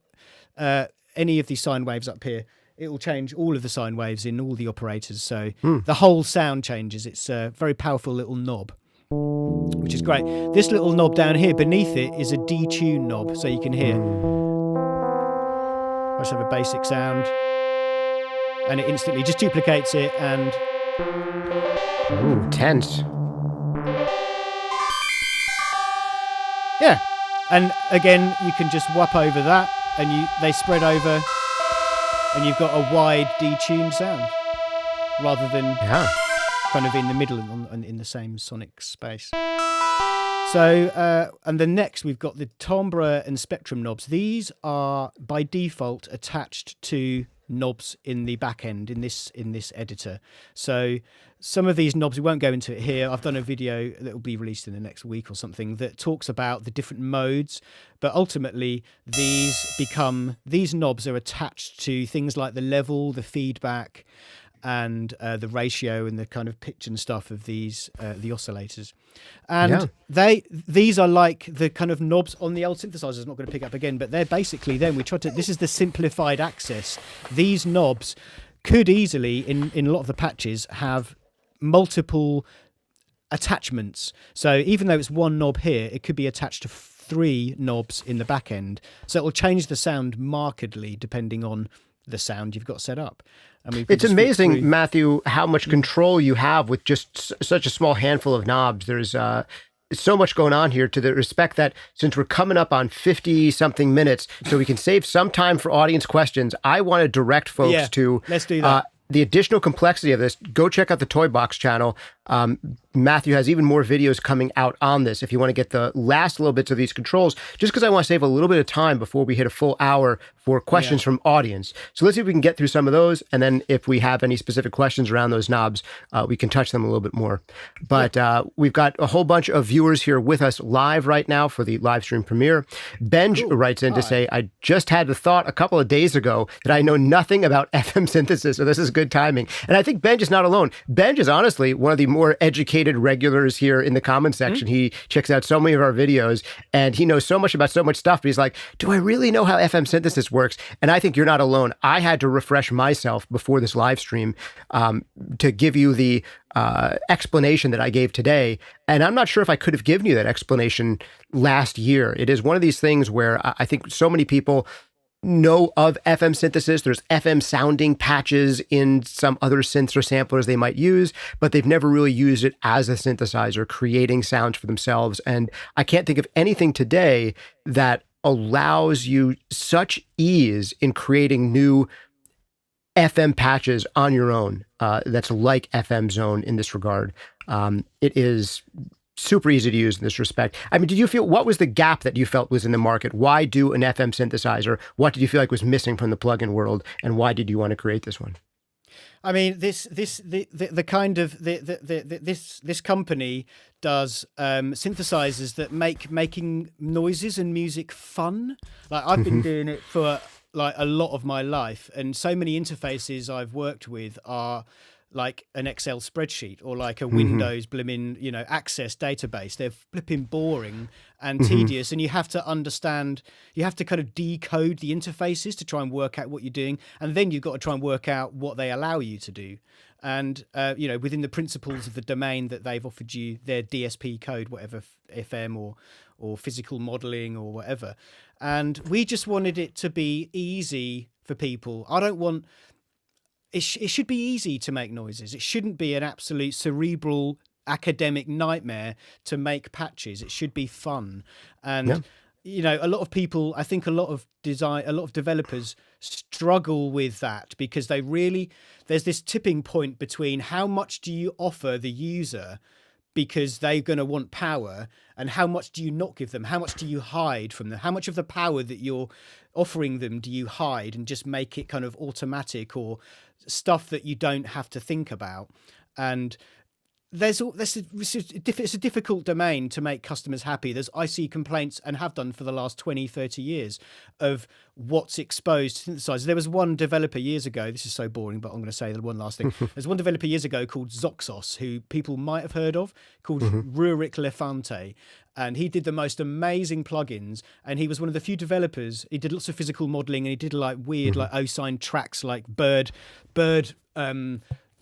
any of these sine waves up here, it will change all of the sine waves in all the operators. So the whole sound changes. It's a very powerful little knob, which is great. This little knob down here beneath it is a detune knob, so you can hear. I just have a basic sound, and it instantly just duplicates it and... Ooh, tense. Yeah. And again, you can just whap over that, and they spread over, and you've got a wide detuned sound rather than kind of in the middle and in the same sonic space. So, and then next we've got the timbre and spectrum knobs. These are by default attached to knobs in the back end in this editor. So some of these knobs, we won't go into it here. I've done a video that will be released in the next week or something that talks about the different modes, but ultimately these knobs are attached to things like the level, the feedback, and the ratio and the kind of pitch and stuff of these the oscillators. And these are like the kind of knobs on the old synthesizers. I'm not going to pick up again, but they're basically this is the simplified access. These knobs could easily in a lot of the patches have multiple attachments. So even though it's one knob here, it could be attached to 3 knobs in the back end. So it will change the sound markedly depending on the sound you've got set up. It's amazing, Matthew, how much control you have with just such a small handful of knobs. There's so much going on here, to the respect that since we're coming up on 50-something minutes, so we can save some time for audience questions, I want to direct folks to let's do that. The additional complexity of this. Go check out the Toybox channel. Matthew has even more videos coming out on this if you want to get the last little bits of these controls, just because I want to save a little bit of time before we hit a full hour for questions from audience. So let's see if we can get through some of those, and then if we have any specific questions around those knobs, we can touch them a little bit more. But we've got a whole bunch of viewers here with us live right now for the live stream premiere. Benj writes in to say, I just had the thought a couple of days ago that I know nothing about FM synthesis, so this is good timing. And I think Benj is not alone. Benj is honestly one of the more educated regulars here in the comments section. He checks out so many of our videos, and he knows so much about so much stuff, but he's like, do I really know how FM synthesis works? And I think you're not alone. I had to refresh myself before this live stream to give you the explanation that I gave today. And I'm not sure if I could have given you that explanation last year. It is one of these things where I think so many people know of FM synthesis. There's FM sounding patches in some other synths or samplers they might use, but they've never really used it as a synthesizer, creating sounds for themselves. And I can't think of anything today that allows you such ease in creating new FM patches on your own that's like fmzone in this regard. It is super easy to use in this respect. I mean, what was the gap that you felt was in the market? Why do an FM synthesizer? What did you feel like was missing from the plugin world? And why did you want to create this one? I mean, this company does synthesizers that making noises and music fun. Like I've been doing it for like a lot of my life, and so many interfaces I've worked with are like an Excel spreadsheet or like a Windows blimmin', Access database. They're flipping boring and tedious, and you have to understand, you have to kind of decode the interfaces to try and work out what you're doing, and then you've got to try and work out what they allow you to do. And within the principles of the domain that they've offered you, their DSP code, whatever, FM or physical modeling or whatever. And we just wanted it to be easy for people. I don't want it should be easy to make noises. It shouldn't be an absolute cerebral academic nightmare to make patches. It should be fun. And a lot of people, I think a lot of developers struggle with that, because there's this tipping point between how much do you offer the user because they're going to want power, and how much do you not give them? How much do you hide from them? How much of the power that you're offering them do you hide and just make it kind of automatic, or stuff that you don't have to think about? And it's a difficult domain to make customers happy. I see complaints, and have done for the last 20, 30 years, of what's exposed to synthesizers. There was one developer years ago, this is so boring, but I'm going to say the one last thing. There's one developer years ago called Zoxos, who people might have heard of, called Rurik Lefante. And he did the most amazing plugins, and he was one of the few developers. He did lots of physical modeling, and he did like weird, like O-sign tracks, like bird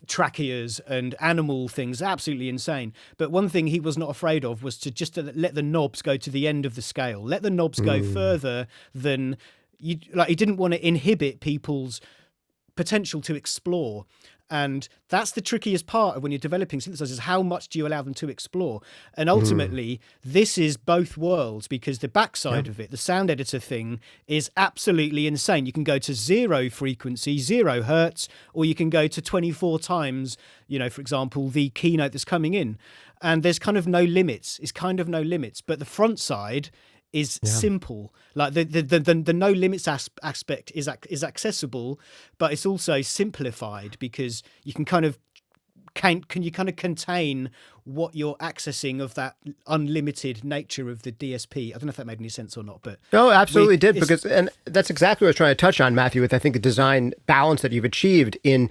tracheas and animal things, absolutely insane. But one thing he was not afraid of was to just let the knobs go to the end of the scale, let the knobs go further than you like. He didn't want to inhibit people's potential to explore. And that's the trickiest part of when you're developing synthesizers. How much do you allow them to explore? And ultimately, this is both worlds, because the backside of it, the sound editor thing, is absolutely insane. You can go to 0 frequency, 0 hertz, or you can go to 24 times, for example, the keynote that's coming in. And there's kind of no limits. It's kind of no limits. But the front side is simple. Like the no limits aspect is accessible, but it's also simplified, because you can kind of contain what you're accessing of that unlimited nature of the DSP. I don't know if that made any sense or not, but no, absolutely did, and that's exactly what I was trying to touch on, Matthew, with I think the design balance that you've achieved in,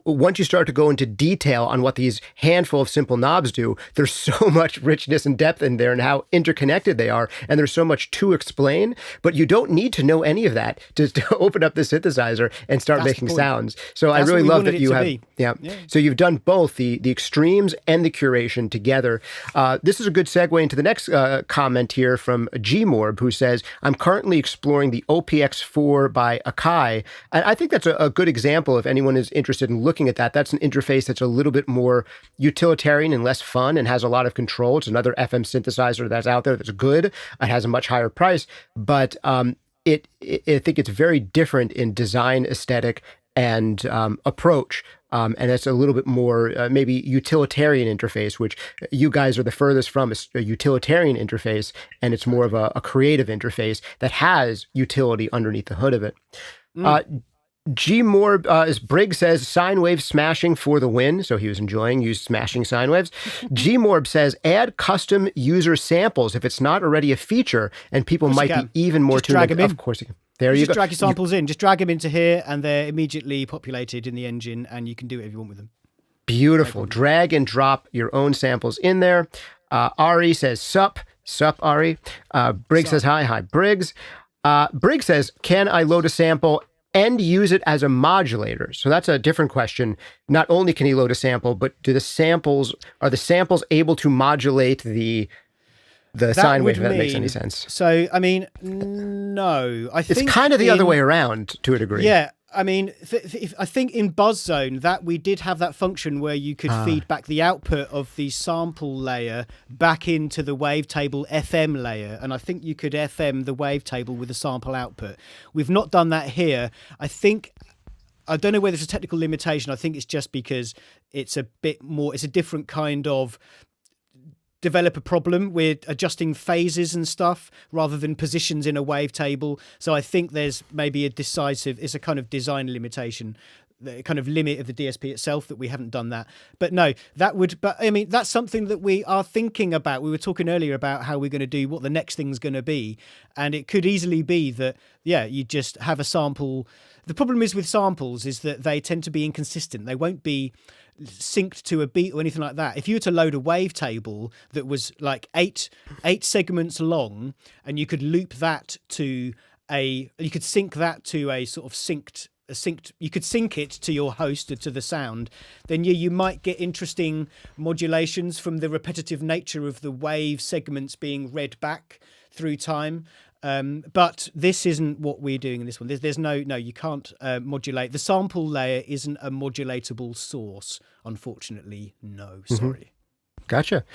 once you start to go into detail on what these handful of simple knobs do, there's so much richness and depth in there, and how interconnected they are, and there's so much to explain, but you don't need to know any of that to open up the synthesizer and start making sounds. So I really love that you have, so you've done both the extremes and the curation together. This is a good segue into the next comment here from Gmorb, who says, I'm currently exploring the OPX4 by Akai. And I think that's a good example if anyone is interested in looking at that. That's an interface that's a little bit more utilitarian and less fun and has a lot of control. It's another FM synthesizer that's out there that's good. It has a much higher price, but I think it's very different in design aesthetic and approach. And it's a little bit more maybe utilitarian interface, which you guys are the furthest from a utilitarian interface, and it's more of a creative interface that has utility underneath the hood of it. Gmorb, as Briggs says, sine wave smashing for the win. So he was enjoying you smashing sine waves. Gmorb says, add custom user samples if it's not already a feature, and people might be even more tuned in. Of course you can. There you go. Just drag your samples in. Just drag them into here, and they're immediately populated in the engine, and you can do whatever you want with them. Beautiful. Drag and drop your own samples in there. Ari says, sup, Ari. Briggs says, hi, Briggs. Briggs says, can I load a sample and use it as a modulator? So that's a different question. Not only can he load a sample, but are the samples able to modulate the sine wave, if that makes any sense? So, I mean, no. It's kind of the other way around to a degree. Yeah. I mean, I think in BuzzZone that we did have that function where you could feed back the output of the sample layer back into the wavetable FM layer. And I think you could FM the wavetable with the sample output. We've not done that here. I don't know whether it's a technical limitation. I think it's just because it's a different kind of developer problem with adjusting phases and stuff rather than positions in a wavetable. So I think there's maybe it's a kind of design limitation, the kind of limit of the DSP itself that we haven't done that. But no, I mean, that's something that we are thinking about. We were talking earlier about how we're going to do what the next thing's going to be. And it could easily be that, you just have a sample. The problem is with samples is that they tend to be inconsistent. They won't be synced to a beat or anything like that. If you were to load a wavetable that was like eight segments long, and you could loop that to you could sync that to a sort of synced, you could sync it to your host or to the sound, then you might get interesting modulations from the repetitive nature of the wave segments being read back through time. But this isn't what we're doing in this one. There's no, you can't modulate. The sample layer isn't a modulatable source, unfortunately. No, sorry. Gotcha.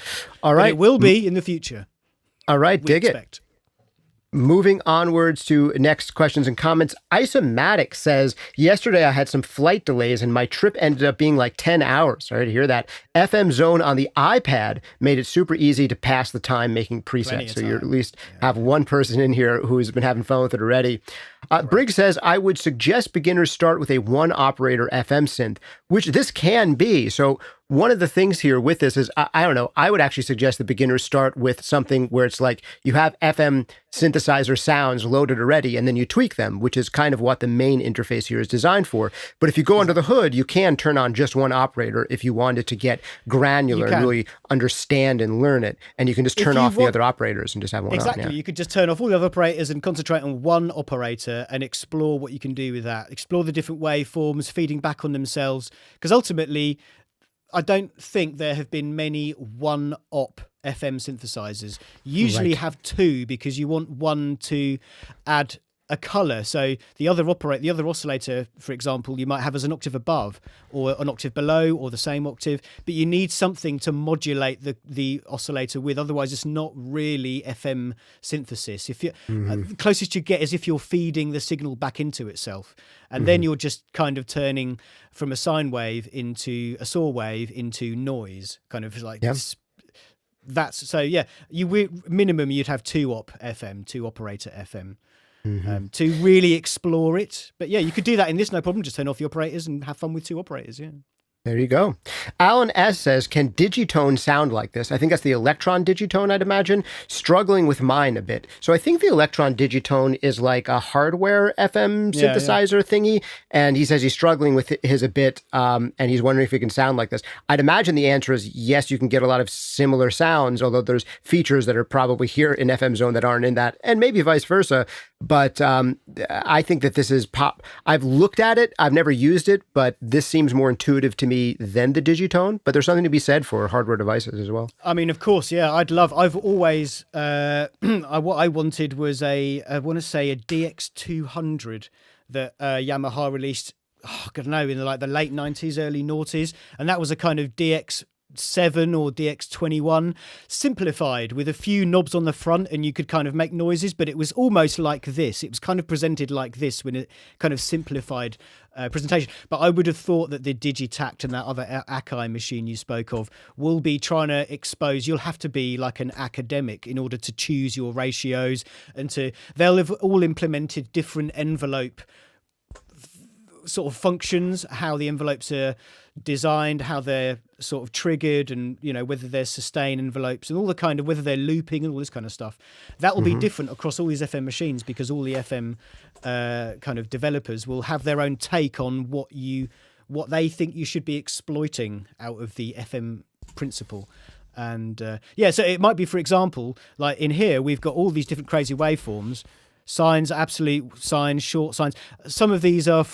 All right. But it will be in the future. All right, dig it. Moving onwards to next questions and comments. Isomatic says, yesterday I had some flight delays and my trip ended up being like 10 hours. Sorry to hear that. FM Zone on the iPad made it super easy to pass the time making presets. So you at least have one person in here who's been having fun with it already. Briggs says, I would suggest beginners start with a one operator FM synth, which this can be. So one of the things here with this is, I don't know, I would actually suggest that beginners start with something where it's like you have FM synthesizer sounds loaded already, and then you tweak them, which is kind of what the main interface here is designed for. But if you go under the hood, you can turn on just one operator if you wanted to get granular and really understand and learn it. And you can just turn off the other operators and just have one on. Exactly. You could just turn off all the other operators and concentrate on one operator and explore what you can do with that. Explore the different waveforms, feeding back on themselves. Because ultimately, I don't think there have been many one-op FM synthesizers. Usually have two, because you want one to add a color. So the other oscillator, for example, you might have as an octave above or an octave below or the same octave, but you need something to modulate the oscillator with. Otherwise, it's not really FM synthesis. If you the closest you get is if you're feeding the signal back into itself, and then you're just kind of turning from a sine wave into a saw wave into noise, kind of like that's so. Yeah, minimum you'd have two operator FM. To really explore it. But yeah, you could do that in this, no problem. Just turn off the operators and have fun with two operators. Yeah. There you go. Alan S. says, can digitone sound like this? I think that's the electron digitone, I'd imagine. Struggling with mine a bit. So I think the electron digitone is like a hardware FM synthesizer thingy. And he says he's struggling with his a bit, and he's wondering if it can sound like this. I'd imagine the answer is yes, you can get a lot of similar sounds, although there's features that are probably here in FM Zone that aren't in that, and maybe vice versa. But I think that this is pop. I've looked at it. I've never used it, but this seems more intuitive to me than the digitone. But there's something to be said for hardware devices as well. I mean, of course, yeah. I've always what I wanted was I want to say a DX200 that Yamaha released. I don't know, in like the late 90s, early noughties, and that was a kind of DX7 or DX21 simplified with a few knobs on the front, and you could kind of make noises, but it was almost like this. It was kind of presented like this when it kind of simplified presentation. But I would have thought that the Digitact and that other Akai machine you spoke of will be trying to expose. You'll have to be like an academic in order to choose your ratios, and they'll have all implemented different envelope sort of functions, how the envelopes are designed, how they're sort of triggered, and whether they're sustain envelopes and all the kind of, whether they're looping and all this kind of stuff. That will be different across all these FM machines, because all the FM kind of developers will have their own take on what they think you should be exploiting out of the FM principle. And so it might be, for example, like in here we've got all these different crazy waveforms. Sines, absolute sines, short sines. Some of these are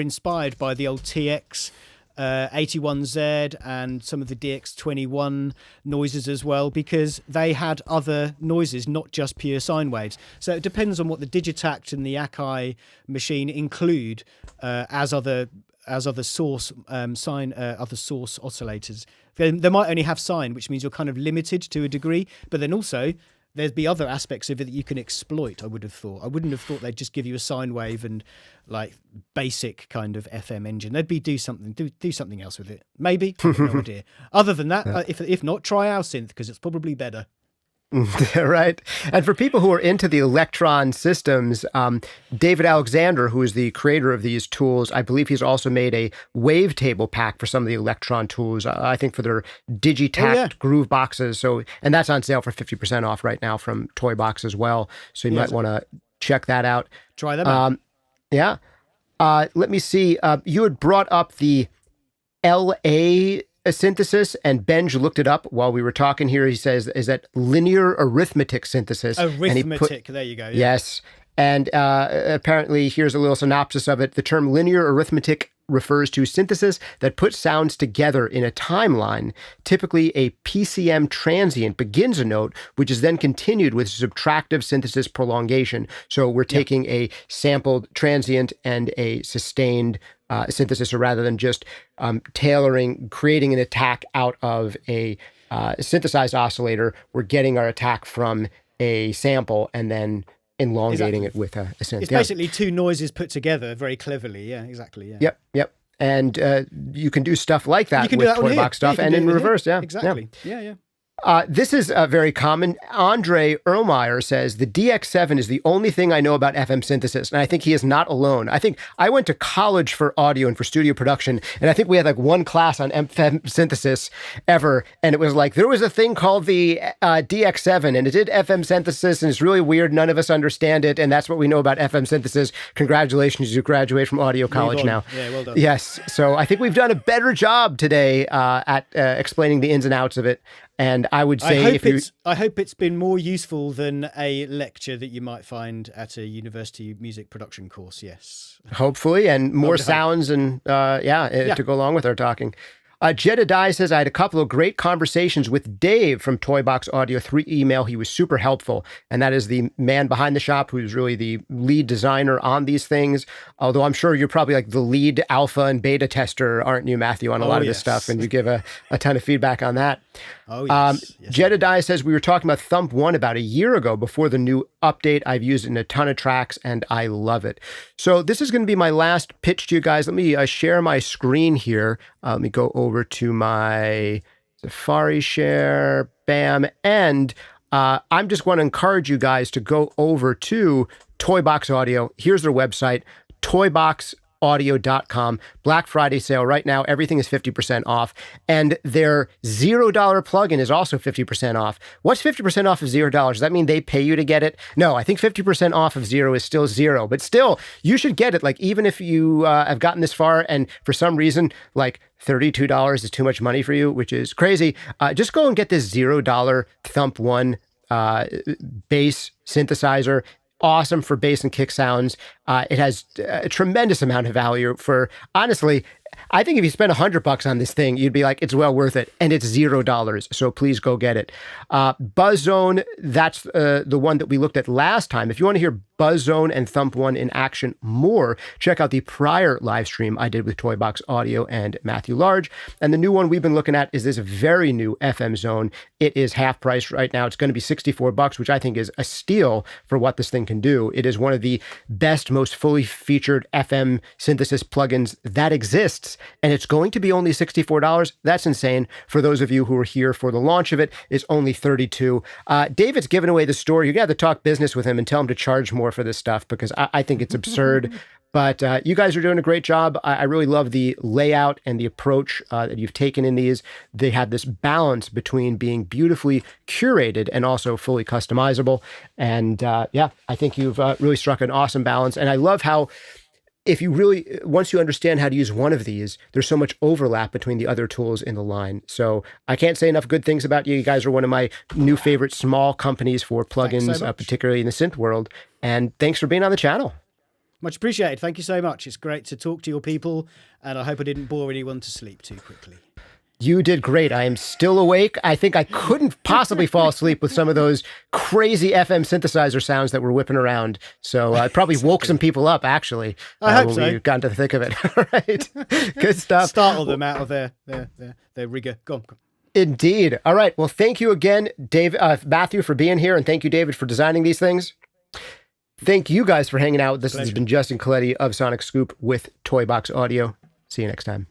inspired by the old TX 81Z and some of the DX21 noises as well, because they had other noises, not just pure sine waves. So it depends on what the Digitact and the Akai machine include as other source other source oscillators. They might only have sine, which means you're kind of limited to a degree, but then also there'd be other aspects of it that you can exploit, I would have thought. I wouldn't have thought they'd just give you a sine wave and like basic kind of FM engine. They'd do something else with it. Maybe. I have no idea. Other than that, if not, try our synth, because it's probably better. Right. And for people who are into the Electron systems, David Alexander, who is the creator of these tools, I believe he's also made a wavetable pack for some of the Electron tools, I think for their Digitact groove boxes. And that's on sale for 50% off right now from Toybox as well. So you might want to check that out. Try them out. Let me see. You had brought up the LA synthesis, and Benj looked it up while we were talking here. He says, is that linear arithmetic synthesis? Arithmetic, there you go. Yeah. Yes. And apparently, here's a little synopsis of it. The term linear arithmetic refers to synthesis that puts sounds together in a timeline. Typically, a PCM transient begins a note, which is then continued with subtractive synthesis prolongation. So we're taking a sampled transient and a sustained synthesis, or rather than just tailoring, creating an attack out of a synthesized oscillator, we're getting our attack from a sample and then elongating it with a synth. It's basically two noises put together very cleverly. Yeah, exactly. Yeah. Yep. And you can do stuff like that with Toybox stuff and in reverse. Yeah, exactly. Yeah. This is very common. Andre Erlmeyer says, the DX7 is the only thing I know about FM synthesis. And I think he is not alone. I think I went to college for audio and for studio production. And I think we had like one class on FM synthesis ever. And it was like, there was a thing called the DX7 and it did FM synthesis. And it's really weird. None of us understand it. And that's what we know about FM synthesis. Congratulations, you graduate from audio college now. Yeah, well done. Yes. So I think we've done a better job today at explaining the ins and outs of it. And I would say I hope it's been more useful than a lecture that you might find at a university music production course. Yes. Hopefully, and more sounds and to go along with our talking. Jedediah says, I had a couple of great conversations with Dave from Toybox Audio through email. He was super helpful. And that is the man behind the shop who's really the lead designer on these things. Although I'm sure you're probably like the lead alpha and beta tester, aren't you, Matthew, on a lot of this stuff? And you give a ton of feedback on that. Jedediah says, we were talking about Thump 1 about a year ago before the new update. I've used it in a ton of tracks and I love it. So this is going to be my last pitch to you guys. Let me share my screen here. Let me go over to my Safari share, bam. And I'm just going to encourage you guys to go over to Toybox Audio. Here's their website, toyboxaudio.com. Black Friday sale right now. Everything is 50% off. And their $0 plugin is also 50% off. What's 50% off of $0? Does that mean they pay you to get it? No, I think 50% off of zero is still zero. But still, you should get it. Like, even if you have gotten this far and for some reason, like, $32 is too much money for you, which is crazy. Just go and get this $0 Thump 1 bass synthesizer. Awesome for bass and kick sounds. It has a tremendous amount of value for, honestly, I think if you spend $100 on this thing, you'd be like, it's well worth it. And it's $0. So please go get it. BuzzZone, that's the one that we looked at last time. If you want to hear BuzzZone and Thump 1 in action more, check out the prior live stream I did with Toybox Audio and Matthew Large. And the new one we've been looking at is this very new FM Zone. It is half price right now. It's going to be $64, which I think is a steal for what this thing can do. It is one of the best, most fully featured FM synthesis plugins that exists. And it's going to be only $64. That's insane. For those of you who are here for the launch of it, it's only $32. David's giving away the store. You're going to have to talk business with him and tell him to charge more for this stuff because I think it's absurd. But you guys are doing a great job. I really love the layout and the approach that you've taken in these. They have this balance between being beautifully curated and also fully customizable. And I think you've really struck an awesome balance. And I love how if you really, once you understand how to use one of these, there's so much overlap between the other tools in the line. So I can't say enough good things about you. You guys are one of my new favorite small companies for plugins, particularly in the synth world. And thanks for being on the channel. Much appreciated. Thank you so much. It's great to talk to your people, and I hope I didn't bore anyone to sleep too quickly. You did great. I am still awake. I think I couldn't possibly fall asleep with some of those crazy FM synthesizer sounds that were whipping around. So I probably woke some people up, actually. I hope so. We got into the thick of it. All right. Good stuff. Startle them out of their rigor. Go on. Indeed. All right. Well, thank you again, Matthew, for being here. And thank you, David, for designing these things. Thank you guys for hanging out. This has been Justin Coletti of SonicScoop with Toybox Audio. See you next time.